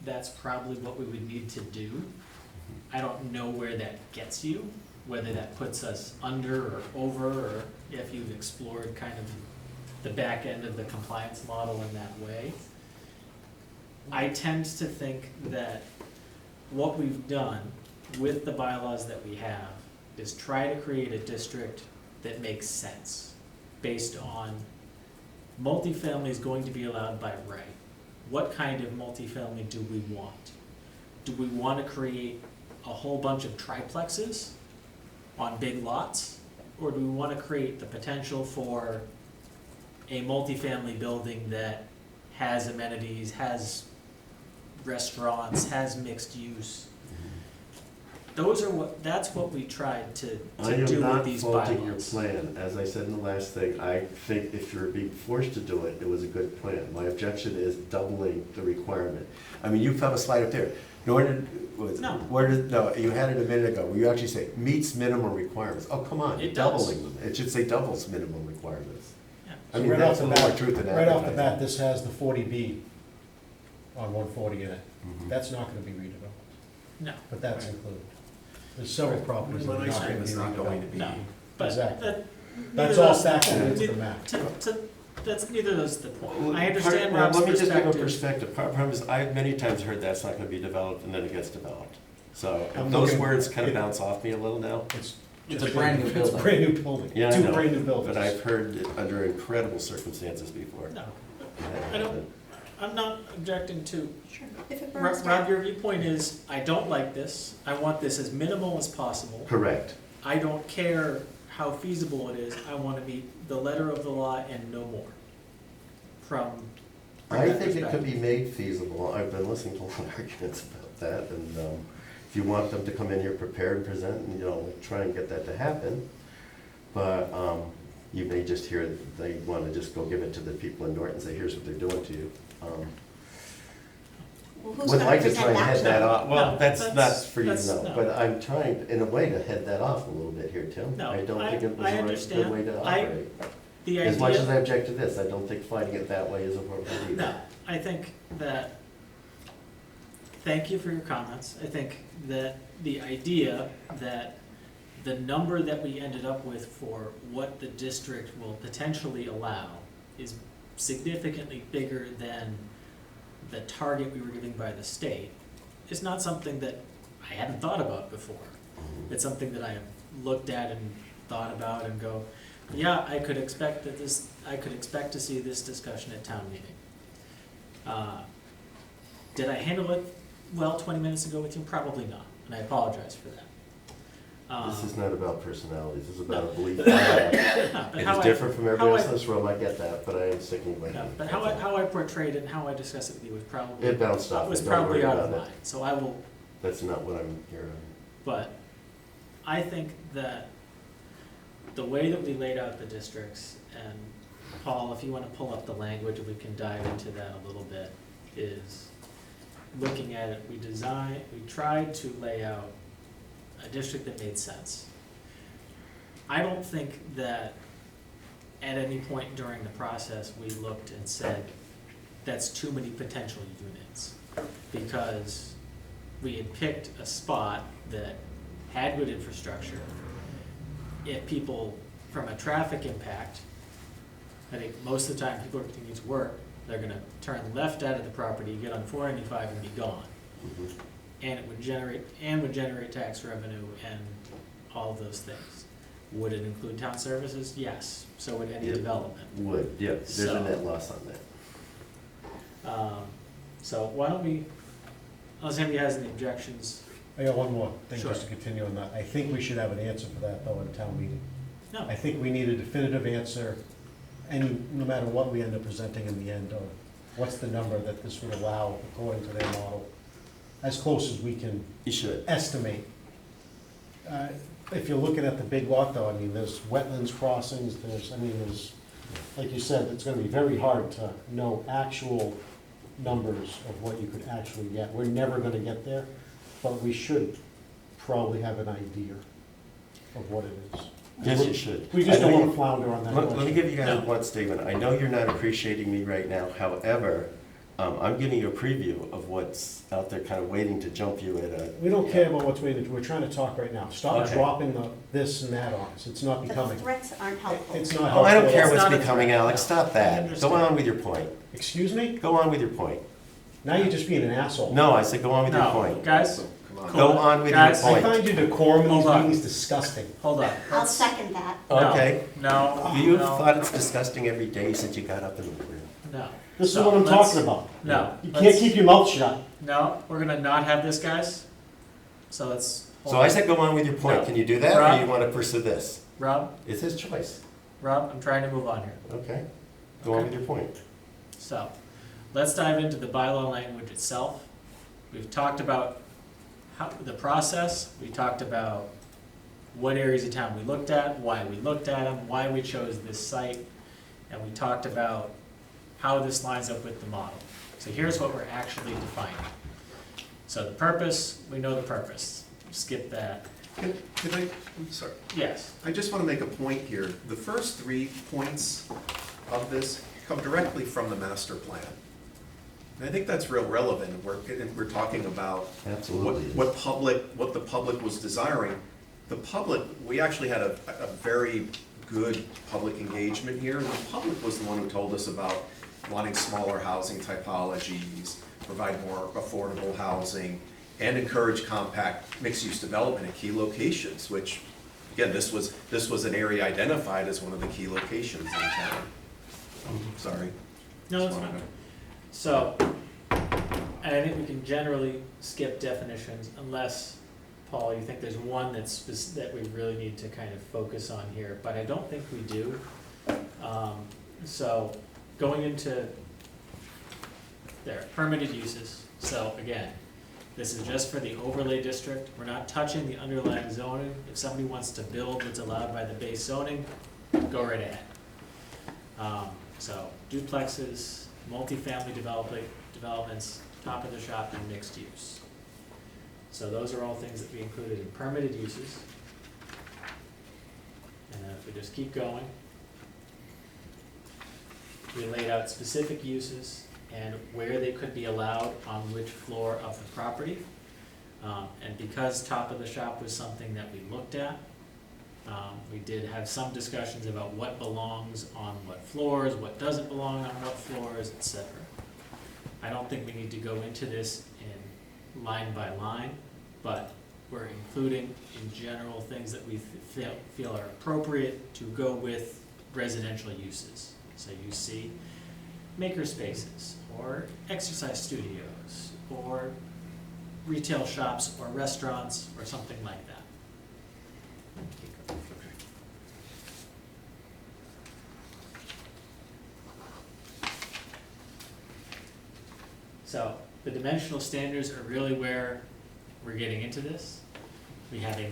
that's probably what we would need to do. I don't know where that gets you, whether that puts us under or over, or if you've explored kind of the back end of the compliance model in that way. I tend to think that what we've done with the bylaws that we have is try to create a district that makes sense based on multifamily is going to be allowed by right. What kind of multifamily do we want? Do we want to create a whole bunch of triplexes on big lots? Or do we want to create the potential for a multifamily building that has amenities, has restaurants, has mixed use? That's what we tried to I do am with not these faulting your bylaws. plan. As I said in the last thing, I think if you're being forced to do it, it was a good plan. My objection is doubling the requirement. I mean, you have a slide up there. No. No, you had it a minute ago, where you actually say, meets minimum requirements. Oh, come on, It you're does. doubling them. It should say doubles minimum requirements. Yeah. I So mean, right that's off a the little more bat- truth than Right off the bat, advertising. this has the 40B on 140 in it. Mhm. That's not gonna be redeveloped, No, but that's included. There's several properties that are not gonna be It's not going to redeveloped. be. no, but Exactly. that. That's neither all does- factored into the map. That's neither does the point. Well, I understand well, Rob's let me just give a perspective. perspective. Problem is, I've many times heard that's not gonna be developed, and then it gets developed. So I'm those looking- words kind of bounce off me a little now. It's It's a brand new It's building. a brand new building, Yeah, I two know, brand new buildings. But I've heard it under incredible circumstances before. No, I don't, I'm not objecting to, Sure. If it burns Rob, down. your viewpoint is, I don't like this, I want this as minimal as possible. Correct. I don't care how feasible it is, I wanna meet the letter of the law and no more. From I that think it could be perspective. made feasible. I've been listening to a lot of arguments about that, and if you want them to come in here prepared and present, and, you know, try and get that to happen. But you may just hear they want to just go give it to the people in Norton and say, here's what they're doing to you. Well, who's Would gonna like to present try and that head to that them? off. Well, No, that's that's- for you to that's- know, no. but I'm trying, in a way, to head that off a little bit here, Tim. No, I don't I- think it was I the right, understand. good way to I- operate. The As much as I idea, object to this, I don't think fighting it that way is appropriate either. no, I think that, thank you for your comments, I think that the idea that the number that we ended up with for what the district will potentially allow is significantly bigger than the target we were given by the state is not something that I hadn't thought about before. It's something that I have looked at and thought about and go, yeah, I could expect to see this discussion at town meeting. Did I handle it well 20 minutes ago with you? Probably not, and I apologize for that. This is not about personalities, this is about a No. belief. No, but It how is I- different from how everybody else I- in this room, I get that, but I am sticking with No, it. but how I portrayed it and how I discussed it with you was probably. It bounced off, Was don't probably worry out of about line, it. so I will, That's not what I'm hearing. but I think that the way that we laid out the districts, and Paul, if you wanna pull up the language, we can dive into that a little bit, is looking at it, we tried to lay out a district that made sense. I don't think that at any point during the process, we looked and said, that's too many potential units. Because we had picked a spot that had good infrastructure. If people, from a traffic impact, I think most of the time people are continuing to work, they're gonna turn left out of the property, get on 495 and be gone. Mhm. And it would generate tax revenue and all of those things. Would it include town services? Yes, so would any Yep. development. Would, yeah, there's So- a net loss on that. So why don't we, unless anybody has any objections, I got one more thing, Sure. just to continue on that. I think we should have an answer for that, though, in town meeting. no, I think we need a definitive answer, no matter what we end up presenting in the end, of what's the number that this would allow according to their model, as close as we can You should. estimate. If you're looking at the big lot, though, I mean, there's wetlands crossings, there's, like you said, it's gonna be very hard to know actual numbers of what you could actually get. We're never gonna get there, but we should probably have an idea of what it is. Yes, you should. We just I don't know want to you- flounder on that Let me question. give you guys No. one statement. I know you're not appreciating me right now, however, I'm giving you a preview of what's out there, kind of waiting to jump you at a. We don't care about what's waiting, we're trying to talk right now. Stop Okay. dropping the this and that on us, it's not The becoming. threats aren't helpful. It's not Oh, I don't helpful. care It's what's not a becoming, threat, Alex, no. stop I that. Go understand. on with your point. Excuse me? Go on with your point. Now you're just being an asshole. No, I said go on with your No, point. guys, So, come on. Go on with your Guys, I point. find your decorum in these Hold on. meetings disgusting. hold on. I'll Let's- second that. no, Okay. No, You no, thought it's disgusting every day since you got up in the morning. no. This is So, what I'm let's- talking about. No. You let's- can't keep your mouth shut. No, we're gonna not have this, guys. So let's. hold So I on. said go on with your point. No. Can you do that, or Rob? you want to pursue this? Rob, It's his choice. I'm trying to move on here. Okay. Go on Okay. with your point. So, let's dive into the bylaw language itself. We've talked about how, the process, we talked about what areas of town we looked at, why we looked at them, why we chose this site, and we talked about how this lines up with the model. So here's what we're actually defining. So the purpose, we know the purpose, skip that. Can I, I'm sorry. Yes, I just want to make a point here. The first 3 points of this come directly from the master plan. And I think that's real relevant. We're talking about Absolutely. what the public was desiring. The public, we actually had a very good public engagement here. And the public was the one who told us about wanting smaller housing typologies, provide more affordable housing, and encourage compact mixed-use development at key locations, which, again, this was an area identified as one of the key locations in town. Sorry. no, that's fine. So, and I think we can generally skip definitions unless, Paul, you think there's one that we really need to kind of focus on here, but I don't think we do. So, going into there, permitted uses. So again, this is just for the overlay district. We're not touching the underlying zoning. If somebody wants to build what's allowed by the base zoning, go right ahead. So duplexes, multifamily developments, top of the shop, and mixed use. So those are all things that we included in permitted uses. And then if we just keep going, we laid out specific uses and where they could be allowed on which floor of the property. And because top of the shop was something that we looked at, we did have some discussions about what belongs on what floors, what doesn't belong on what floors, etc. I don't think we need to go into this in line by line, but we're including in general things that we feel are appropriate to go with residential uses. So you see maker spaces, or exercise studios, or retail shops, or restaurants, or something like that. So the dimensional standards are really where we're getting into this. We have a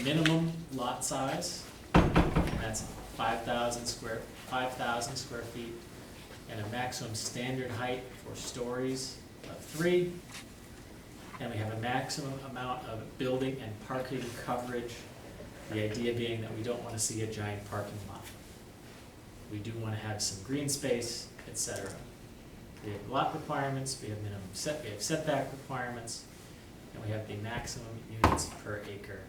minimum lot size, and that's 5,000 square feet, and a maximum standard height for stories of 3. And we have a maximum amount of building and parking coverage, the idea being that we don't want to see a giant parking lot. We do want to have some green space, etc. We have lot requirements, we have setback requirements, and we have the maximum units per acre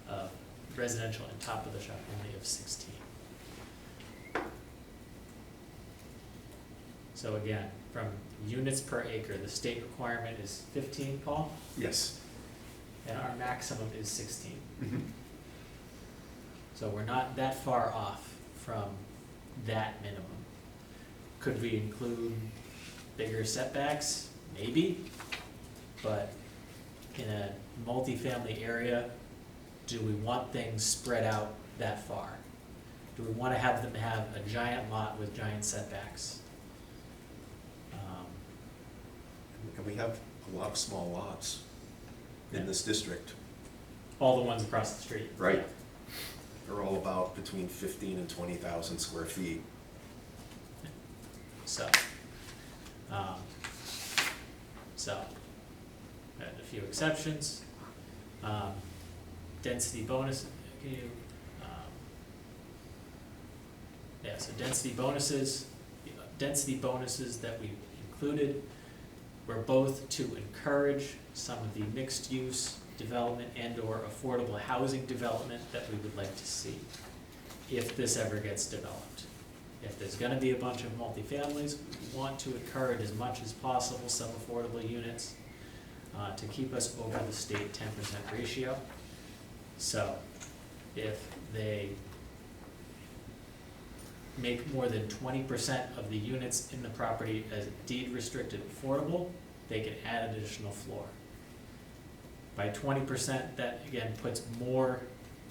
of residential and top of the shop only of 16. So again, from units per acre, the state requirement is 15, Paul, Yes. and our maximum is 16. Mhm. So we're not that far off from that minimum. Could we include bigger setbacks? Maybe, but in a multifamily area, do we want things spread out that far? Do we want to have them have a giant lot with giant setbacks? And we have a lot of small lots in this district. All the ones across the street. Right. They're all about between 15 and 20,000 square feet. So, and if few exceptions. Density bonus, can you, yeah, so density bonuses that we included were both to encourage some of the mixed-use development and/or affordable housing development that we would like to see, if this ever gets developed. If there's gonna be a bunch of multifamilies, we want to encourage as much as possible some affordable units to keep us over the state 10% ratio. So if they make more than 20% of the units in the property as deed restricted affordable, they can add an additional floor. By 20%, that again puts more,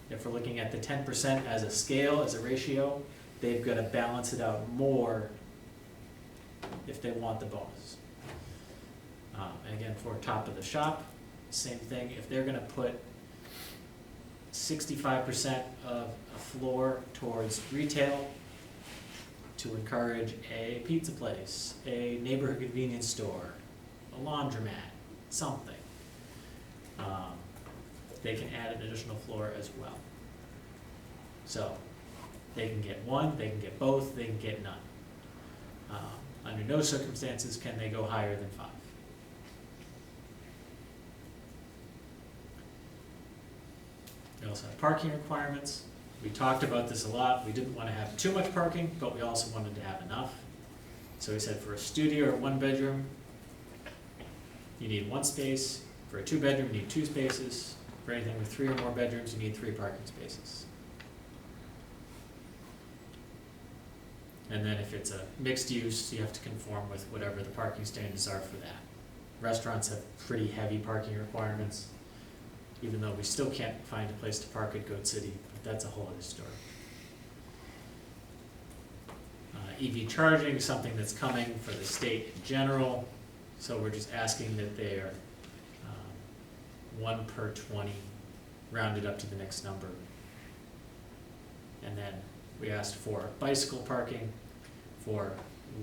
if we're looking at the 10% as a scale, as a ratio, they've got to balance it out more if they want the bonus. And again, for top of the shop, same thing, if they're gonna put 65% of a floor towards retail to encourage a pizza place, a neighborhood convenience store, a laundromat, something, they can add an additional floor as well. So they can get one, they can get both, they can get none. Under no circumstances can they go higher than 5. We also have parking requirements. We talked about this a lot. We didn't want to have too much parking, but we also wanted to have enough. So we said for a studio or 1 bedroom, you need 1 space. For a 2 bedroom, you need 2 spaces. For anything with 3 or more bedrooms, you need 3 parking spaces. And then if it's a mixed use, you have to conform with whatever the parking standards are for that. Restaurants have pretty heavy parking requirements, even though we still can't find a place to park at Goat City, but that's a whole other story. EV charging is something that's coming for the state in general, so we're just asking that they are 1 per 20, rounded up to the next number. And then we asked for bicycle parking for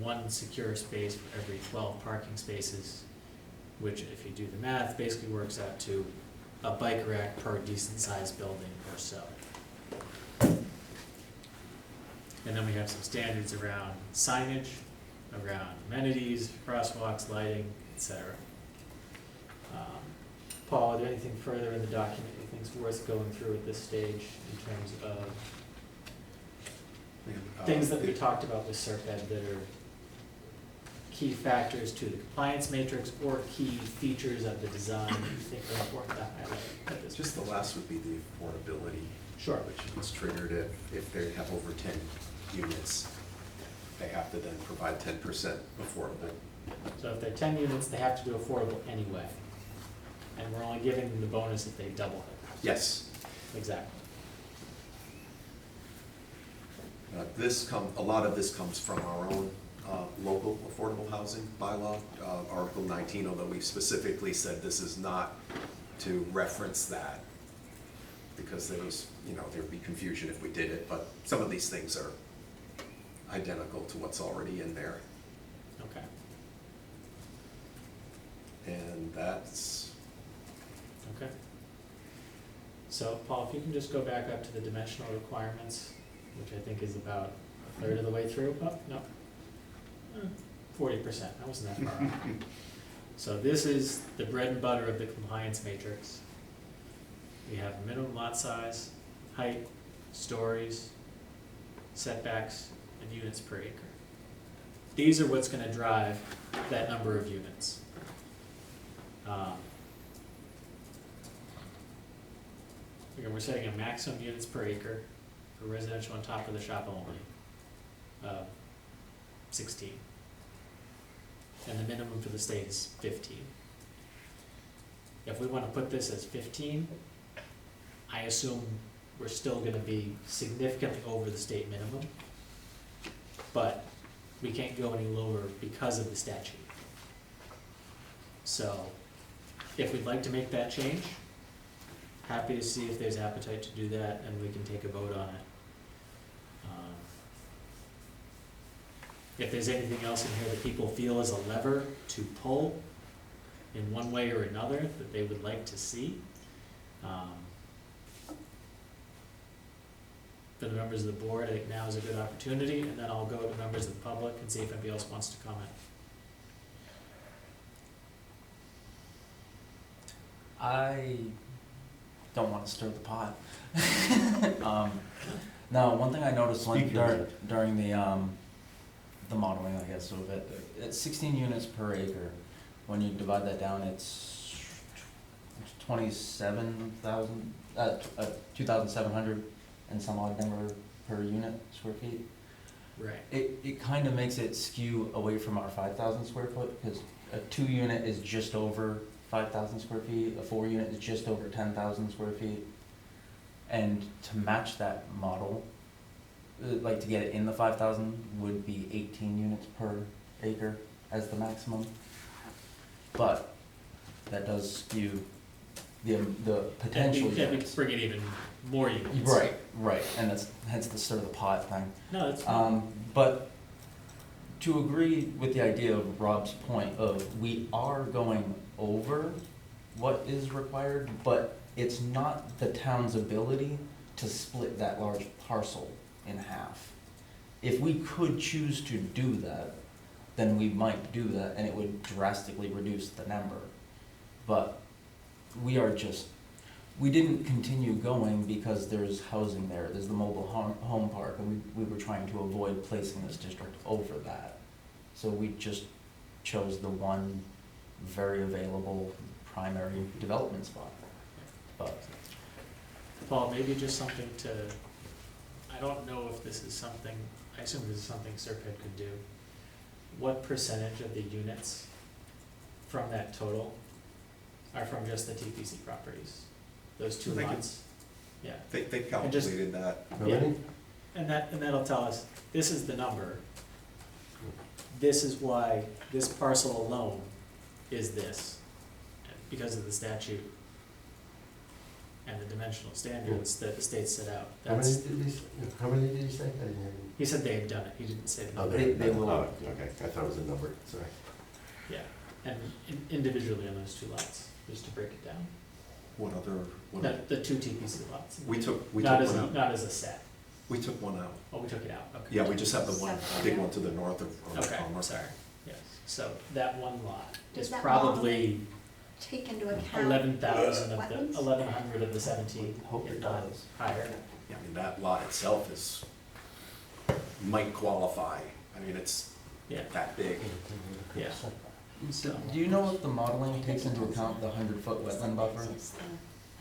1 secure space for every 12 parking spaces, which if you do the math, basically works out to a bike rack per decent sized building or so. And then we have some standards around signage, around amenities, crosswalks, lighting, etc. Paul, are there anything further in the document you think is worth going through at this stage in terms of things that we talked about with Serped that are key factors to the compliance matrix or key features of the design that you think are important to highlight at this Just the last would be the affordability. Sure. Which is triggered if they have over 10 units, they have to then provide 10% affordable. So if they're 10 units, they have to do affordable anyway. And we're only giving them the bonus if they double it. Yes. Exactly. A lot of this comes from our own local affordable housing bylaw, Article 19, although we specifically said this is not to reference that, because there'd be confusion if we did it, but some of these things are identical to what's already in there. Okay. And that's, Okay. So Paul, if you can just go back up to the dimensional requirements, which I think is about 1/3 of the way through. Oh, no. 40%. That wasn't that far off. So this is the bread and butter of the compliance matrix. We have minimum lot size, height, stories, setbacks, and units per acre. These are what's going to drive that number of units. Again, we're setting a maximum units per acre for residential on top of the shop only, 16. And the minimum for the state is 15. If we want to put this as 15, I assume we're still going to be significantly over the state minimum, but we can't go any lower because of the statute. So if we'd like to make that change, happy to see if there's appetite to do that, and we can take a vote on it. If there's anything else in here that people feel is a lever to pull, in one way or another that they would like to see. For the members of the board, I think now is a good opportunity, and then I'll go to members of the public and see if anybody else wants to comment. I don't want to stir the pot. No, one thing I noticed Speak your mind. during the modeling, I guess, of it, it's 16 units per acre. When you divide that down, it's 27,000, 2,700 and some odd number per unit, square feet. Right. It kind of makes it skew away from our 5,000 square foot, because a 2 unit is just over 5,000 square feet, a 4 unit is just over 10,000 square feet. And to match that model, like to get it in the 5,000 would be 18 units per acre as the maximum. But that does skew the potential And we units. bring it even more units. Right, and that's hence the stir the pot thing. No, that's fine. But to agree with the idea of Rob's point of we are going over what is required, but it's not the town's ability to split that large parcel in half. If we could choose to do that, then we might do that, and it would drastically reduce the number. But we didn't continue going because there's housing there, there's the mobile home park, and we were trying to avoid placing this district over that. So we just chose the one very available primary development spot. But Paul, maybe just something to, I don't know if this is something, I assume this is something Serpent could do. What percentage of the units from that total are from just the TPC properties? Those two I think lots? Yeah, They just- calculated that. How Yeah. many? and that'll tell us, this is the number. This is why this parcel alone is this, because of the statute and the dimensional standards that the state set out. How many That's, did you say? I didn't hear you. he said they had done it, he didn't say the Oh, number. They will. Oh, okay, I thought it was a number, sorry. Yeah, and individually on those two lots, just to break it down. What other, No, the two TPC lots. we took Not one as, out. not as a set. We took one out. Oh, we took it out, okay. Yeah, we just have the one, Separate. big one to the north of Okay, Palmer. sorry, yes. So that one lot Does is that probably Take into account 11,000 of the, wetlands? 1,100 of the 17, Hope if it not does. higher. Yeah, I mean, that lot itself is, might qualify. I mean, it's Yeah, that big. yeah. So, Do you know if the modeling takes into account the 100-foot wetland buffer? I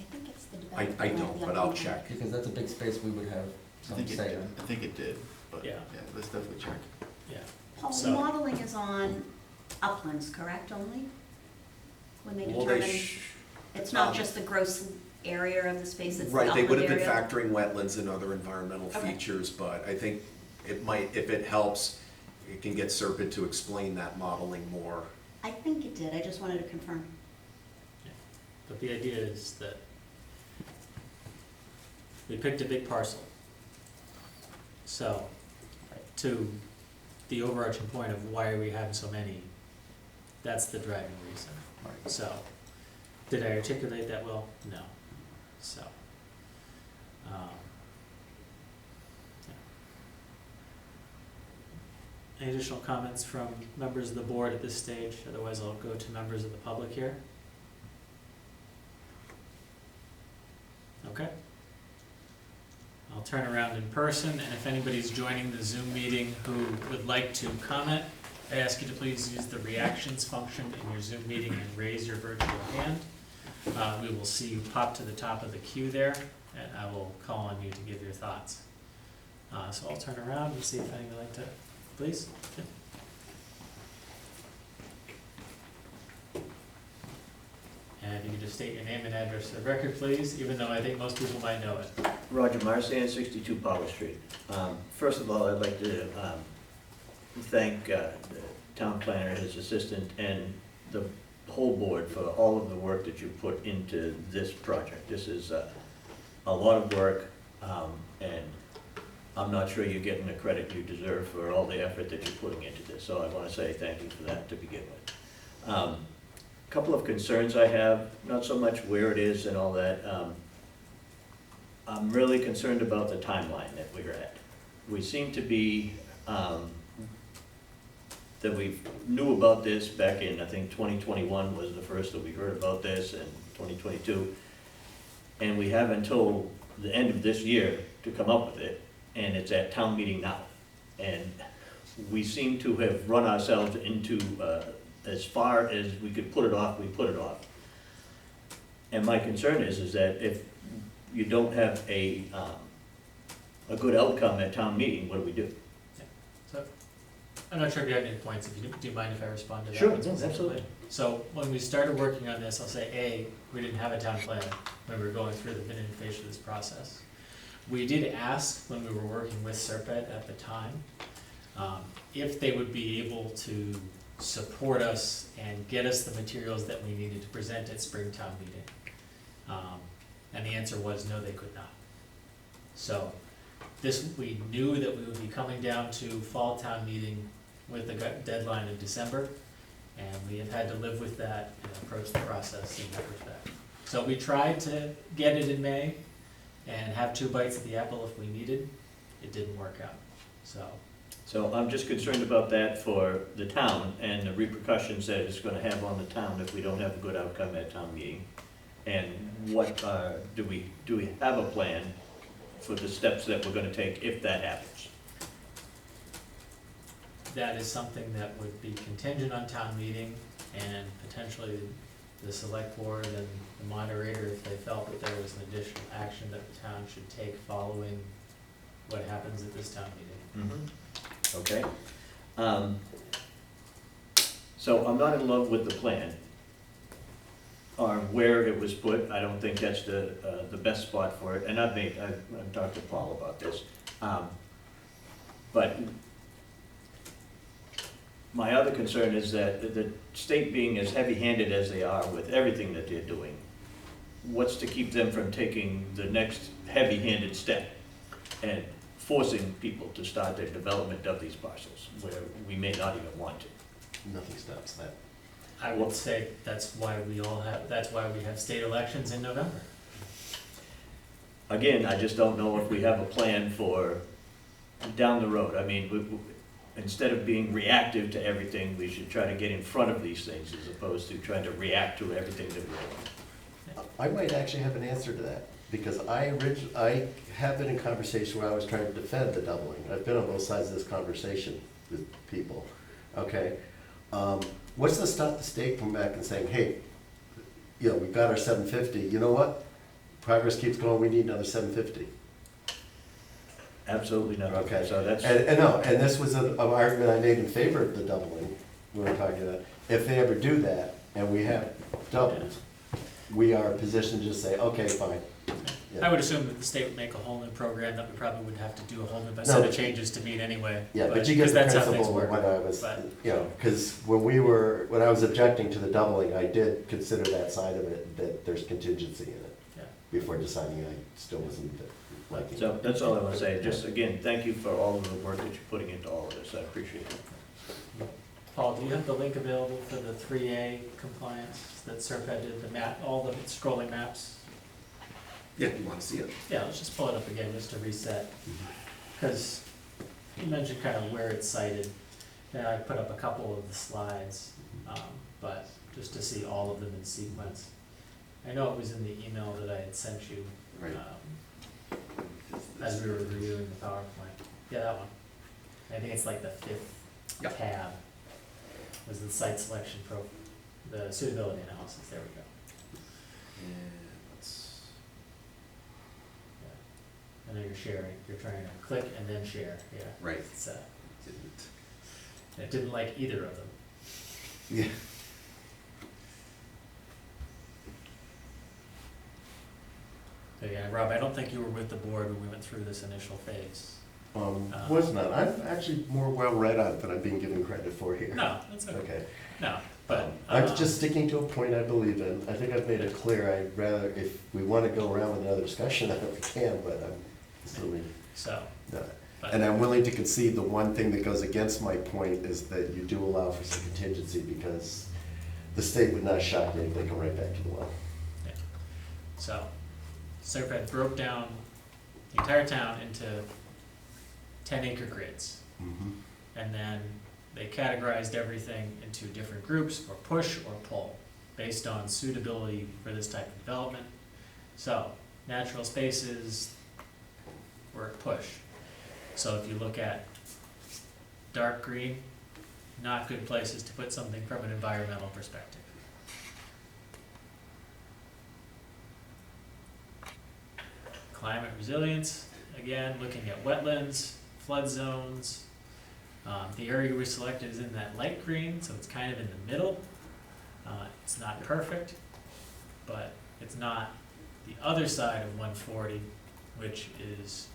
think it's the I development. don't, but I'll check. Because that's a big space we would have I some think say in. I think it did, but Yeah. yeah, let's definitely check. yeah. Paul, the So- modeling is on uplands, correct, only? When they Well, determine, they it's not um, just the gross area of the space, it's the right, they would upland have been area? factoring wetlands and other environmental Okay. features, but I think it might, if it helps, it can get Serpent to explain that modeling more. I think it did, I just wanted to confirm. But the idea is that we picked a big parcel. So, to the overarching point of why are we having so many, that's the driving reason. Right. So, did I articulate that well? No. So, yeah. Any additional comments from members of the board at this stage? Otherwise, I'll go to members of the public here. Okay. I'll turn around in person, and if anybody's joining the Zoom meeting who would like to comment, I ask you to please use the reactions function in your Zoom meeting and raise your virtual hand. We will see you pop to the top of the queue there, and I will call on you to give your thoughts. So I'll turn around and see if anybody would like to, please. Yeah. And if you could just state your name and address for the record, please, even though I think most people might know it. Roger Marsan, 62 Power Street. First of all, I'd like to thank the town planner, his assistant, and the whole board for all of the work that you put into this project. This is a lot of work, and I'm not sure you're getting the credit you deserve for all the effort that you're putting into this. So I want to say thank you for that to begin with. couple of concerns I have, not so much where it is and all that. I'm really concerned about the timeline that we're at. We seem to be, that we knew about this back in, I think 2021 was the first that we heard about this, and 2022. And we have until the end of this year to come up with it, and it's at town meeting now. And we seem to have run ourselves into, as far as we could put it off, we put it off. And my concern is that if you don't have a good outcome at town meeting, what do we do? So, I'm not sure if you have any points, if you do you mind if I respond to that? Sure, one no, specifically? absolutely. So, when we started working on this, I'll say, A, we didn't have a town plan when we were going through the beginning phase of this process. We did ask, when we were working with Serpent at the time, if they would be able to support us and get us the materials that we needed to present at Springtown meeting. And the answer was no, they could not. So this, we knew that we would be coming down to fall town meeting with the deadline of December, and we have had to live with that and approach the process in that respect. So we tried to get it in May and have 2 bites at the apple if we needed. It didn't work out, so. So I'm just concerned about that for the town and the repercussions that it's gonna have on the town if we don't have a good outcome at town meeting. And what, do we have a plan for the steps that we're gonna take if that happens? That is something that would be contingent on town meeting and potentially the select board and the moderator, if they felt that there was an additional action that the town should take following what happens at this town meeting. Okay. So I'm not in love with the plan or where it was put. I don't think that's the best spot for it. And I've talked to Paul about this. But my other concern is that the state being as heavy-handed as they are with everything that they're doing, what's to keep them from taking the next heavy-handed step and forcing people to start their development of these parcels where we may not even want to? Nothing stops that. I would say that's why we have state elections in November. Again, I just don't know if we have a plan for down the road. I mean, instead of being reactive to everything, we should try to get in front of these things as opposed to trying to react to everything that we're doing. I might actually have an answer to that, because I have been in conversation where I was trying to defend the doubling. I've been on both sides of this conversation with people, okay? What's to stop the state from back and saying, hey, we've got our 750, you know what? Progress keeps going, we need another 750. Absolutely not. Okay. So that's. And this was an argument I made in favor of the doubling, we were talking about, if they ever do that, and we have doubled, we are positioned to just say, okay, fine. Yeah. I would assume that the state would make a whole new program that we probably would have to do a whole new set of changes to meet anyway. Yeah, but you get the that's how things principle of work. when I was, But- because when I was objecting to the doubling, I did consider that side of it, that there's contingency in it. Yeah. Before deciding I still wasn't liking it. So that's all I want to say. Just again, thank you for all of the work that you're putting into all of this. I appreciate it. Paul, do you have the link available for the 3A compliance that Serpent did, all the scrolling maps? Yeah, you wanna see it? Yeah, let's just pull it up again, just to reset, because you mentioned kind of where it's cited. And I put up a couple of the slides, but just to see all of them in sequence. I know it was in the email that I had sent you, Right. as we were reviewing the PowerPoint. Yeah, that one. I think it's like the 5th Yep. tab, was the site selection the suitability analysis, there we go. And let's- I know you're sharing, you're trying to click and then share, yeah. Right. It's, Didn't. it didn't like either of them. Yeah. So yeah, Rob, I don't think you were with the board when we went through this initial phase. Was not, I'm actually more well-read on it than I'm being given credit for here. No, that's okay. Okay. No, but. I'm just sticking to a point I believe in. I think I've made it clear, I'd rather, if we want to go around with another discussion, I hope we can, but I'm assuming So, not. but, And I'm willing to concede the one thing that goes against my point is that you do allow for some contingency, because the state would not shock me if they go right back to the well. Yeah. So, Serpent broke down the entire town into 10-acre grids. And then they categorized everything into different groups, or push or pull, based on suitability for this type of development. So, natural spaces were a push. So if you look at dark green, not good places to put something from an environmental perspective. Climate resilience, again, looking at wetlands, flood zones. The area we selected is in that light green, so it's kind of in the middle. It's not perfect, but it's not the other side of 140, which is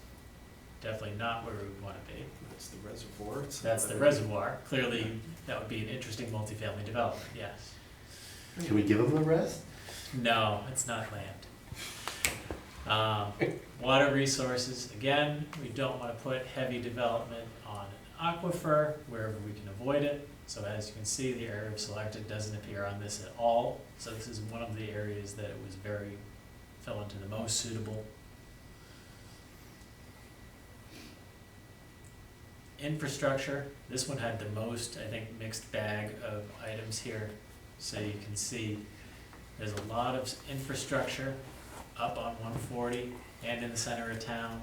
definitely not where we would want to be. That's the reservoir. It's That's the not- reservoir. Clearly, that would be an interesting multifamily development, yes. Can we give them a rest? No, it's not land. Water resources, again, we don't want to put heavy development on an aquifer wherever we can avoid it. So as you can see, the area we've selected doesn't appear on this at all. So this is one of the areas that it was fell into the most suitable. Infrastructure, this one had the most, I think, mixed bag of items here. So you can see there's a lot of infrastructure up on 140 and in the center of town,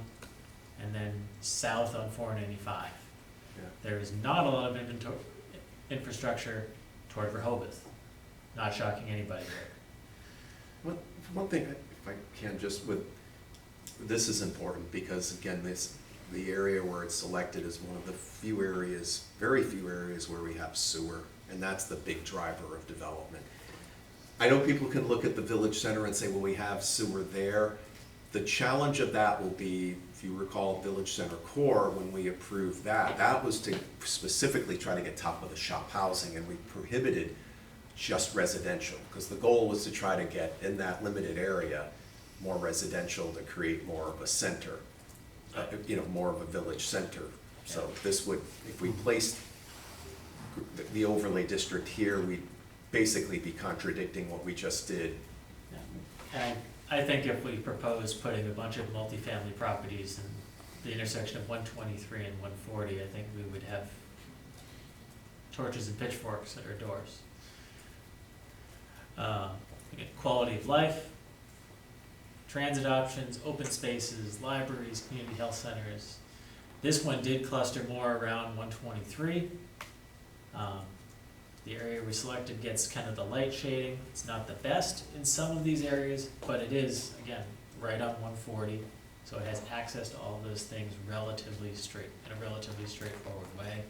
and then south on 495. Yeah. There is not a lot of infrastructure toward Rehoboth. Not shocking anybody there. One thing, if I can, just with, this is important, because again, the area where it's selected is one of the few areas, very few areas where we have sewer, and that's the big driver of development. I know people can look at the village center and say, well, we have sewer there. The challenge of that will be, if you recall, Village Center Core, when we approved that, that was to specifically try to get top of the shop housing, and we prohibited just residential, because the goal was to try to get in that limited area more residential to create more of a center, more of a village center. So this would, if we placed the overlay district here, we'd basically be contradicting what we just did. And I think if we propose putting a bunch of multifamily properties in the intersection of 123 and 140, I think we would have torches and pitchforks at our doors. Again, quality of life, transit options, open spaces, libraries, community health centers. This one did cluster more around 123. The area we selected gets kind of the light shading. It's not the best in some of these areas, but it is, again, right on 140. So it has access to all of those things in a relatively straightforward way.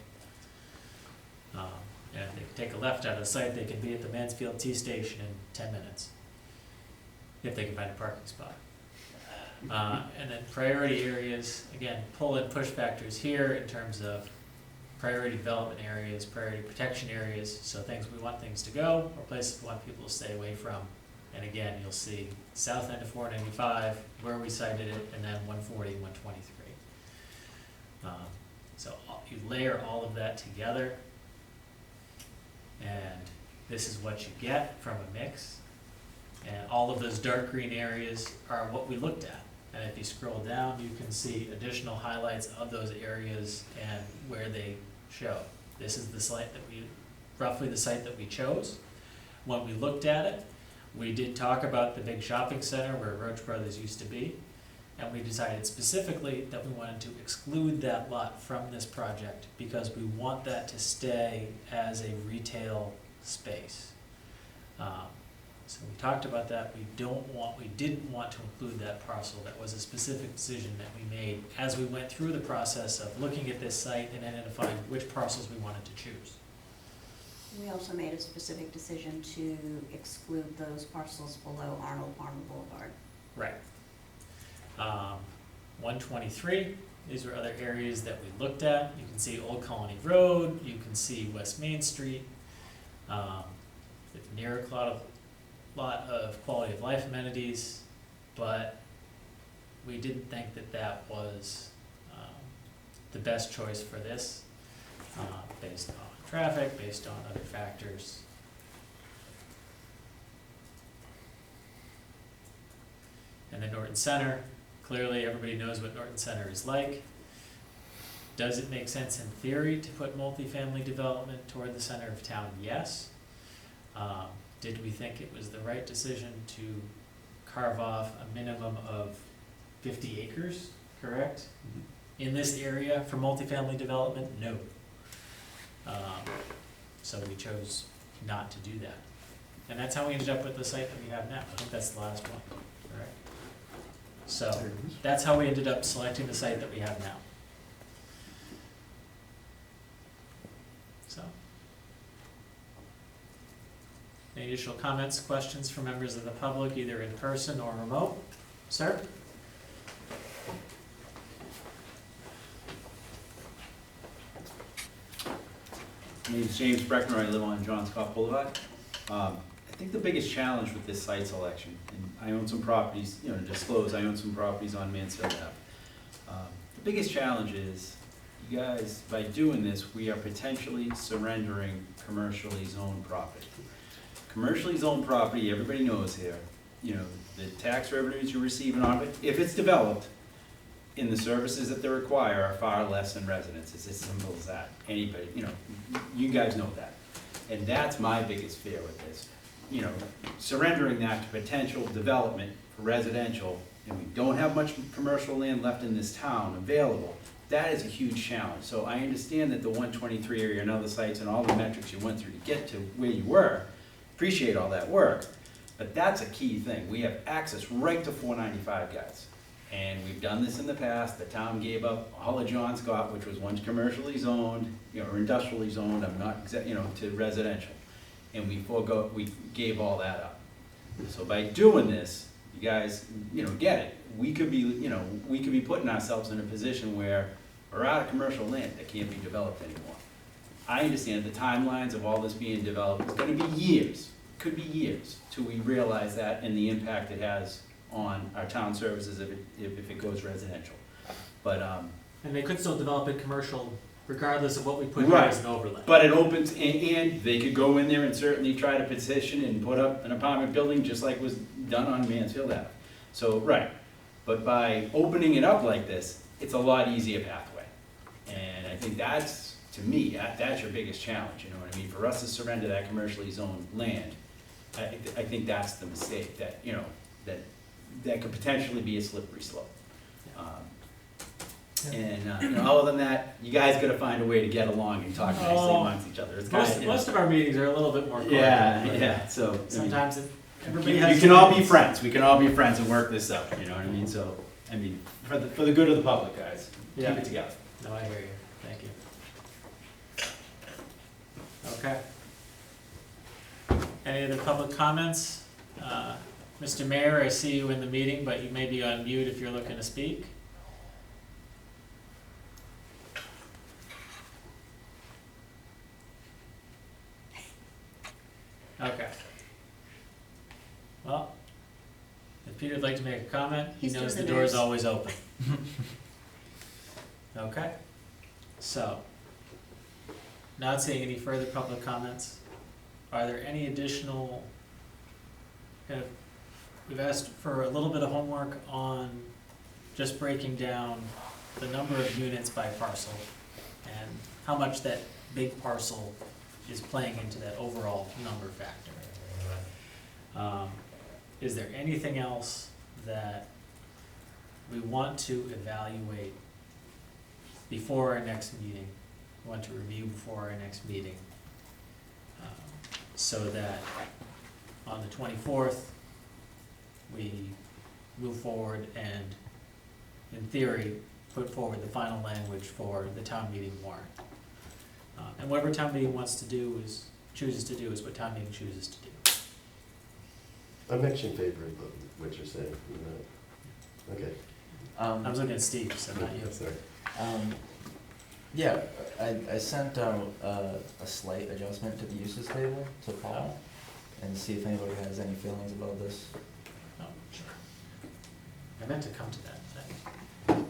And if they can take a left out of the site, they can be at the Mansfield T station in 10 minutes, if they can find a parking spot. And then priority areas, again, pull and push factors here in terms of priority development areas, priority protection areas, so we want things to go, or places we want people to stay away from. And again, you'll see south end of 495, where we cited it, and then 140, 123. So you layer all of that together, and this is what you get from a mix. And all of those dark green areas are what we looked at. And if you scroll down, you can see additional highlights of those areas and where they show. This is the site roughly the site that we chose. When we looked at it, we did talk about the big shopping center where Roach Brothers used to be, and we decided specifically that we wanted to exclude that lot from this project because we want that to stay as a retail space. So we talked about that. We didn't want to include that parcel. That was a specific decision that we made as we went through the process of looking at this site and identifying which parcels we wanted to choose. We also made a specific decision to exclude those parcels below Arnold Palmer Boulevard. Right. 123, these are other areas that we looked at. You can see Old Colony Road, you can see West Main Street. It's near a lot of quality of life amenities, but we didn't think that that was the best choice for this, based on traffic, based on other factors. And then Norton Center, clearly everybody knows what Norton Center is like. Does it make sense in theory to put multifamily development toward the center of town? Yes. Did we think it was the right decision to carve off a minimum of 50 acres, correct? In this area for multifamily development? No. So we chose not to do that. And that's how we ended up with the site that we have now. I think that's the last one, correct? So that's how we ended up selecting the site that we have now. So. Any additional comments, questions from members of the public, either in person or remote? Sir? My name's James Breckner, I live on John Scott Boulevard. I think the biggest challenge with this site selection, and I own some properties, to disclose, I own some properties on Mansfield Ave. The biggest challenge is, you guys, by doing this, we are potentially surrendering commercially zoned property. Commercially zoned property, everybody knows here, the tax revenues you're receiving on it, if it's developed, in the services that they require are far less than residents. It's as simple as that. Anybody, you guys know that. And that's my biggest fear with this. Surrendering that to potential development for residential, and we don't have much commercial land left in this town available, that is a huge challenge. So I understand that the 123 area and other sites and all the metrics you went through to get to where you were, appreciate all that work, but that's a key thing. We have access right to 495, guys. And we've done this in the past. The town gave up all of John Scott, which was once commercially zoned, or industrially zoned, to residential. And we gave all that up. So by doing this, you guys, get it. We could be putting ourselves in a position where we're out of commercial land that can't be developed anymore. I understand the timelines of all this being developed. It's gonna be years, could be years, till we realize that and the impact it has on our town services if it goes residential. But, And they could still develop it commercial regardless of what we put here Right. as an overlay. but it opens, and they could go in there and certainly try to petition and put up an apartment building just like was done on Mansfield Ave. So, right, but by opening it up like this, it's a lot easier pathway. And I think that's, to me, that's your biggest challenge, you know what I mean? For us to surrender that commercially zoned land, I think that's the mistake, that, that could potentially be a slippery slope. Other than that, you guys gotta find a way to get along and talk nicely amongst each other. It's kinda, Most of our meetings are a little bit more cordial. yeah, so. I mean, Sometimes everybody has. you can all be friends, we can all be friends and work this out, you know what I mean? So, for the good of the public, guys, keep Yeah. it together. No, I hear you. Thank you. Okay. Any other public comments? Mr. Mayor, I see you in the meeting, but you may be on mute if you're looking to speak. Okay. Well, if Peter'd like to make a comment, he He's knows the doing the door is news. always open. Okay, so, not seeing any further public comments. Are there any additional, we've asked for a little bit of homework on just breaking down the number of units by parcel and how much that big parcel is playing into that overall number factor. Is there anything else that we want to evaluate before our next meeting, want to review before our next meeting? So that on the 24th, we move forward and, in theory, put forward the final language for the town meeting warrant. And whatever town meeting chooses to do is what town meeting chooses to do. I'm actually in favor of what you're saying. Okay. I was looking at Steve, so not you. Sorry. Yeah, I sent out a slight adjustment to the uses table to Paul, and see if anybody has any feelings about this. Oh, sure. I meant to come to that thing.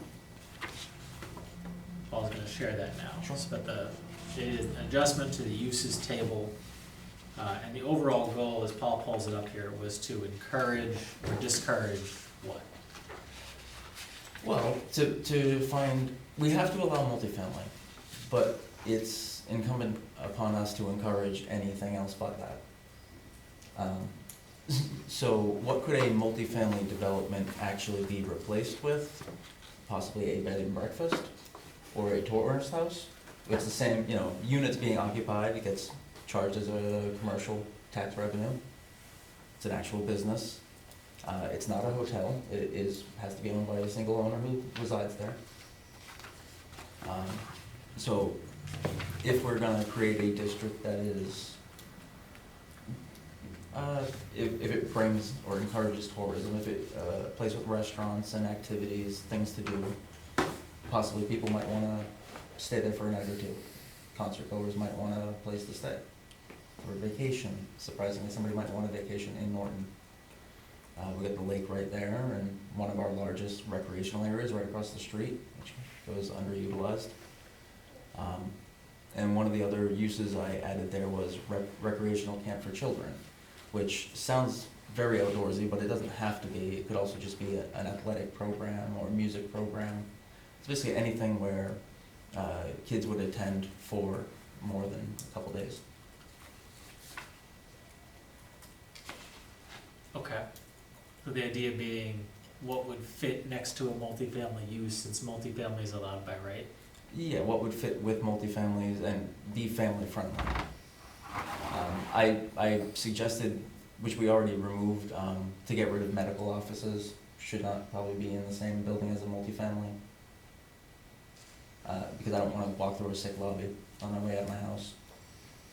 Paul's gonna share that now. Sure. But it is an adjustment to the uses table, and the overall goal, as Paul pulls it up here, was to encourage or discourage what? Well, to find, we have to allow multifamily, but it's incumbent upon us to encourage anything else but that. So what could a multifamily development actually be replaced with? Possibly a bed and breakfast or a tourist house. It's the same, you know, units being occupied, it gets charged as a commercial tax revenue. It's an actual business. It's not a hotel, has to be owned by a single owner who resides there. So if we're gonna create a district that is, if it brings or encourages tourism, if it, a place with restaurants and activities, things to do, possibly people might wanna stay there for a night or two. Concert goers might want a place to stay. Or vacation, surprisingly, somebody might want a vacation in Norton. We got the lake right there, and one of our largest recreational areas right across the street, which goes underutilized. And one of the other uses I added there was recreational camp for children, which sounds very outdoorsy, but it doesn't have to be. It could also just be an athletic program or a music program. It's basically anything where kids would attend for more than a couple days. Okay. So the idea being, what would fit next to a multifamily use, since multifamily is allowed by right? Yeah, what would fit with multifamilies and be family friendly? I suggested, which we already removed, to get rid of medical offices. Should not probably be in the same building as a multifamily. Because I don't wanna walk through a sick lobby on my way out of my house.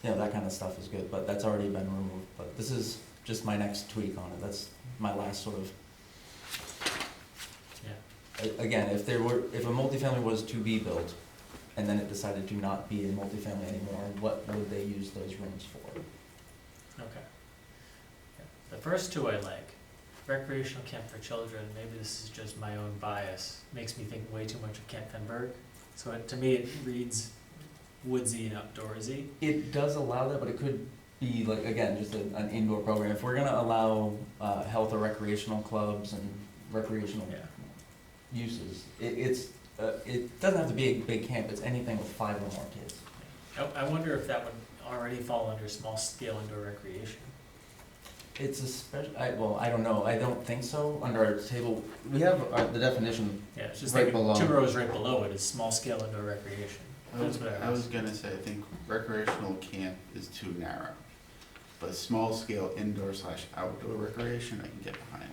You know, that kind of stuff is good, but that's already been removed. But this is just my next tweak on it. That's my last sort of. Yeah. Again, if a multifamily was to be built, and then it decided to not be a multifamily anymore, what would they use those rooms for? Okay. Yeah. The first two I like. Recreational camp for children, maybe this is just my own bias, makes me think way too much of Camp Fenberg. So to me, it reads woodsy and outdoorsy. It does allow that, but it could be like, again, just an indoor program. If we're gonna allow health or recreational clubs and recreational Yeah. uses, it doesn't have to be a big camp, it's anything with 5 or more kids. I wonder if that would already fall under small scale indoor recreation. It's a special, I don't know, I don't think so. Under our table, we have the definition. Yeah, it's just Right like below. 2 rows right below it is small scale indoor recreation. That's what I was gonna say, I think recreational camp is too narrow, but small scale indoor/outdoor recreation I can get behind.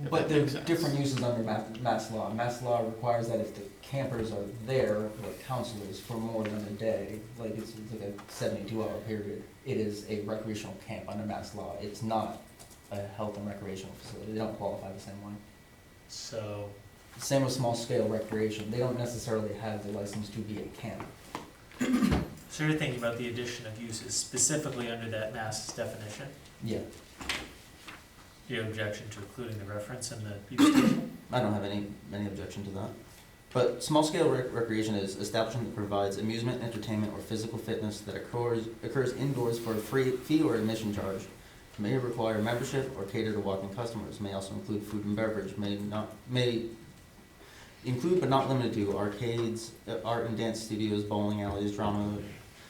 If But that there's makes sense. different uses under Mass law. Mass law requires that if the campers are there, like counselors, for more than a day, like it's like a 72-hour period, it is a recreational camp under Mass law. It's not a health and recreational facility. They don't qualify the same way. So, Same with small scale recreation. They don't necessarily have the license to be a camp. so you're thinking about the addition of uses specifically under that Mass definition? Yeah, Do you have objection to including the reference in the use table? I don't have any objection to that. But small scale recreation is establishment that provides amusement, entertainment, or physical fitness that occurs indoors for a fee or admission charge. May require membership or cater to walk-in customers. May also include food and beverage. May include but not limited to arcades, art and dance studios, bowling alleys, drama.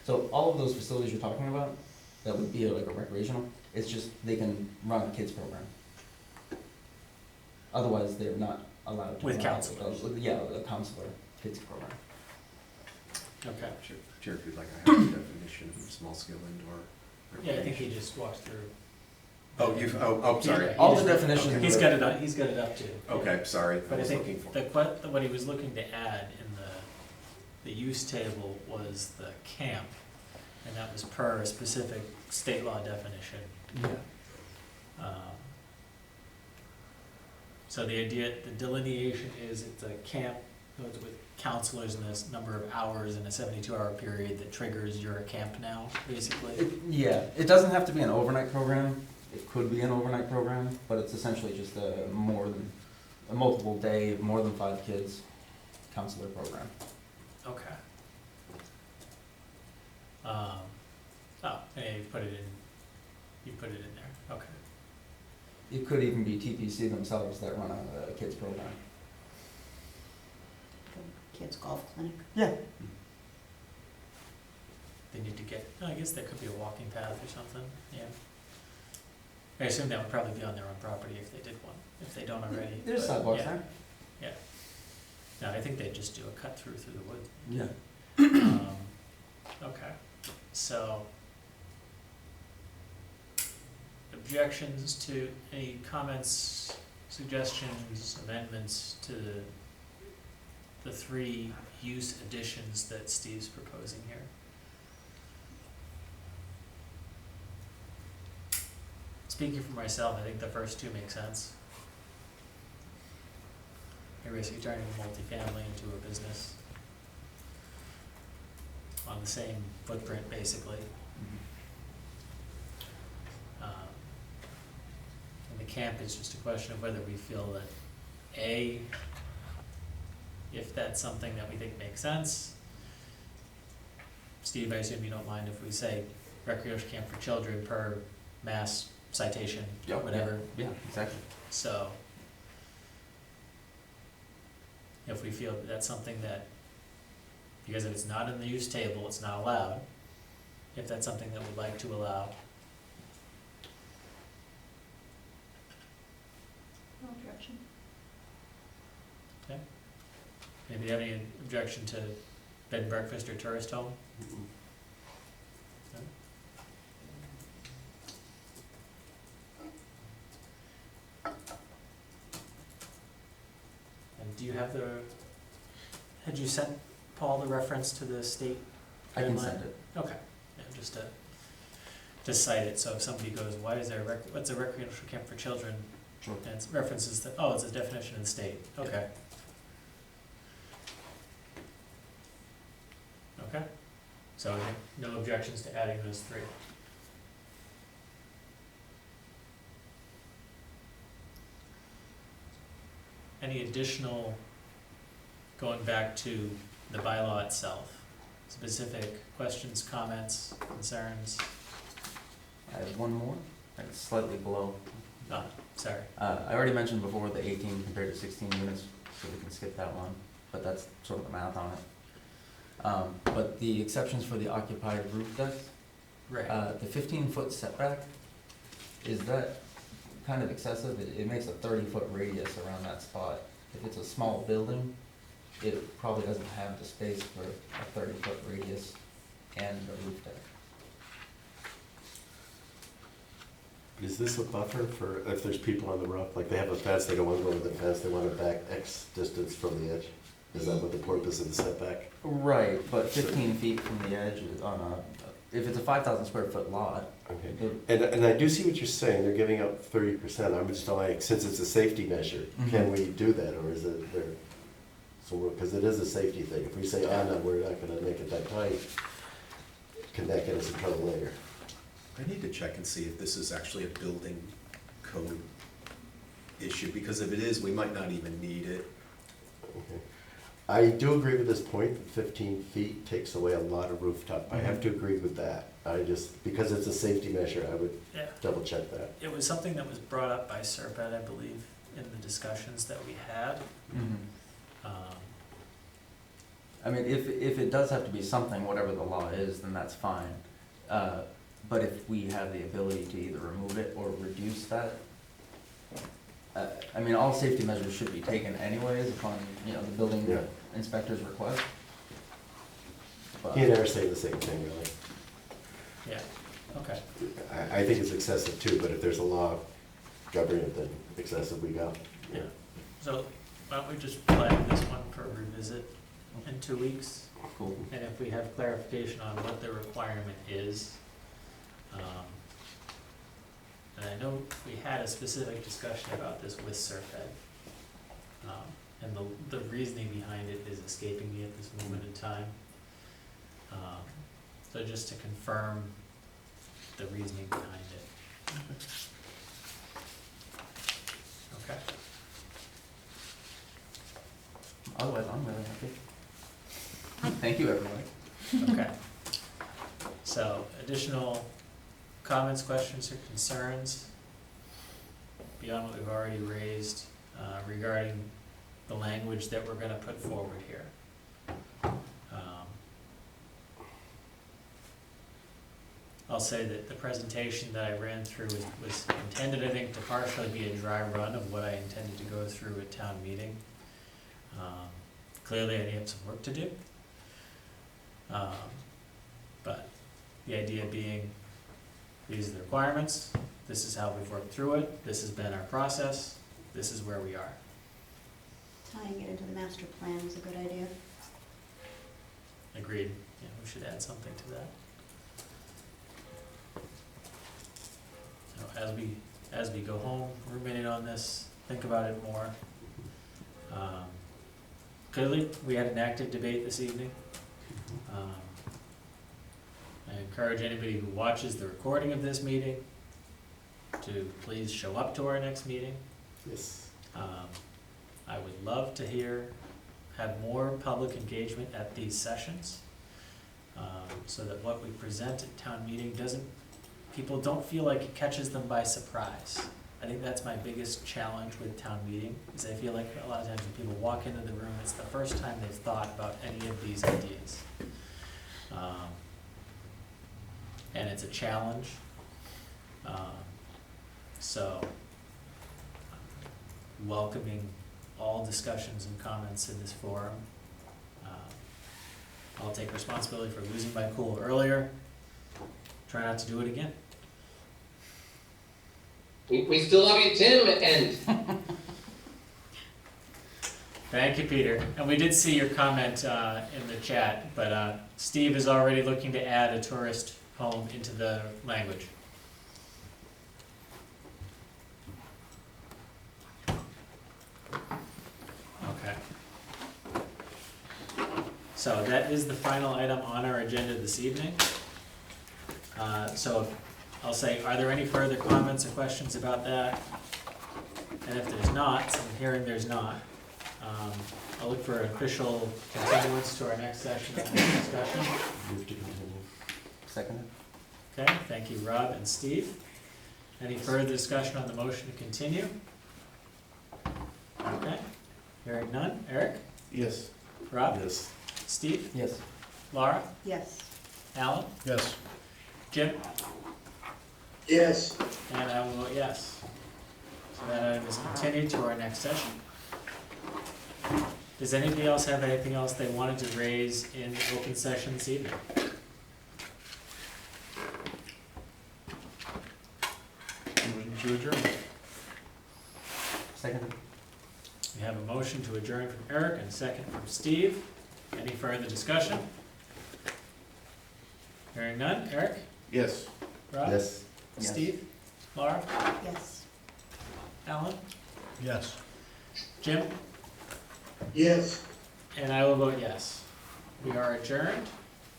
So all of those facilities you're talking about, that would be like a recreational. It's just they can run a kids program. Otherwise, they're not allowed to. With run counselors. Yeah, a counselor kids program. Okay. Chair, if you'd like, I have a definition of small scale indoor. Yeah, I think he just walked through. Sorry. Yeah, All he the just- definitions. He's got it up too. Okay, sorry, I But I was looking think for. what he was looking to add in the use table was the camp, and that was per a specific state law definition. Yeah. So the idea, the delineation is it's a camp with counselors and this number of hours in a 72-hour period that triggers you're a camp now, basically. It doesn't have to be an overnight program. It could be an overnight program, but it's essentially just a multiple day, more than 5 kids counselor program. Okay. And you put it in there, okay. It could even be TPC themselves that run a kids program. kids' golf clinic. Yeah. They need to get, I guess there could be a walking path or something, yeah. I assume that would probably be on their own property if they did one, if they don't already. There's but, sidewalks yeah, there. Yeah. No, I think they'd just do a cut through the wood. Yeah. Okay, so. Objections to any comments, suggestions, amendments to the three use additions that Steve's proposing here? Speaking for myself, I think the first two make sense. You're basically turning multifamily into a business on the same footprint, basically. And the camp is just a question of whether we feel that, A, if that's something that we think makes sense. Steve, I assume you don't mind if we say recreation camp for children per mass citation, Yeah, whatever. Yeah, exactly. So, if we feel that that's something that, because if it's not in the use table, it's not allowed. If that's something that we'd like to allow, No objection. okay? Maybe you have any objection to bed and breakfast or tourist home? Okay. And do you have had you sent Paul the reference to the state? I can guideline? send it. Okay, yeah, just to cite it, so if somebody goes, why is there what's a recreational camp for children? Sure. And it references that, oh, it's a definition in the state, okay. Okay, so no objections to adding those three. Any additional, going back to the bylaw itself, specific questions, comments, concerns? I have one more, it's slightly below. Sorry. I already mentioned before the 18 compared to 16 units, so we can skip that one, but that's sort of the math on it. But the exceptions for the occupied roof decks, Right. the 15-foot setback, is that kind of excessive? It makes a 30-foot radius around that spot. If it's a small building, it probably doesn't have the space for a 30-foot radius and a roof deck. Is this a buffer for, if there's people on the roof, like they have a fence, they don't want to go over the fence, they want to back X distance from the edge? Is that what the purpose of the setback? Right, but 15 feet from the edge is on if it's a 5,000 square foot lot. Okay. And I do see what you're saying, they're giving up 30%, I'm just like, since it's a safety measure, can we do that, or is it there? So, because it is a safety thing, if we say, oh no, we're not gonna make it that tight, can that get us in trouble later? I need to check and see if this is actually a building code issue, because if it is, we might not even need it. Okay. I do agree with this point, that 15 feet takes away a lot of rooftop, I have to agree with that. I just, because it's a safety measure, I would Yeah, double check that. it was something that was brought up by Serpent, I believe, in the discussions that we had. I mean, if it does have to be something, whatever the law is, then that's fine. But if we have the ability to either remove it or reduce that, I mean, all safety measures should be taken anyways upon, the building Yeah. inspector's request. But- He and I are saying the same thing, really. Yeah, okay. I think it's excessive too, but if there's a law governing it, then excessive we go. Yeah. So why don't we just flag this one for revisit in 2 weeks? Cool. And if we have clarification on what the requirement is, and I know we had a specific discussion about this with Serped, and the reasoning behind it is escaping me at this moment in time. So just to confirm the reasoning behind it. Okay. Otherwise, I'm really happy. Thank you, everybody. Okay. So, additional comments, questions, or concerns beyond what we've already raised regarding the language that we're gonna put forward here? I'll say that the presentation that I ran through was intended, I think, to partially be a dry run of what I intended to go through at town meeting. Clearly, I have some work to do. But the idea being, these are the requirements, this is how we've worked through it, this has been our process, this is where we are. Tying it into the master plan is a good idea. Agreed. Yeah, we should add something to that. So as we go home, ruminate on this, think about it more. Clearly, we had an active debate this evening. I encourage anybody who watches the recording of this meeting to please show up to our next meeting. Yes. I would love to have more public engagement at these sessions, so that what we present at town meeting people don't feel like it catches them by surprise. I think that's my biggest challenge with town meeting, is I feel like a lot of times when people walk into the room, it's the first time they've thought about any of these ideas. And it's a challenge. So, welcoming all discussions and comments in this forum. I'll take responsibility for losing my cool earlier. Try not to do it again. We still love you, Tim, and Thank you, Peter. And we did see your comment in the chat, but Steve is already looking to add a tourist home into the language. Okay. So that is the final item on our agenda this evening. So I'll say, are there any further comments or questions about that? And if there's not, so I'm hearing there's not, I'll look for an official continuance to our next session of this discussion. Move to continue. Second. Okay, thank you, Rob and Steve. Any further discussion on the motion to continue? Okay, hearing none. Eric? Yes. Rob? Yes. Steve? Yes. Laura? Yes. Alan? Yes. Jim? Yes. And I will vote yes. So that item is continued to our next session. Does anybody else have anything else they wanted to raise in open session this evening? Motion to adjourn. Second. We have a motion to adjourn from Eric and a second from Steve. Any further discussion? Hearing none. Eric? Yes. Rob? Yes. Yes. Steve? Laura? Yes. Alan? Yes. Jim? Yes. And I will vote yes. We are adjourned.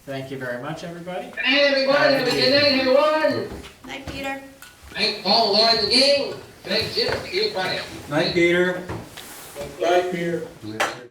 Thank you very much, everybody. hey, everyone, have a good night, everyone. Night, Peter. Thank Paul, Lauren, the gang. Thank Jim. See you Friday. Night, Peter. Bye, Peter. Do we have to-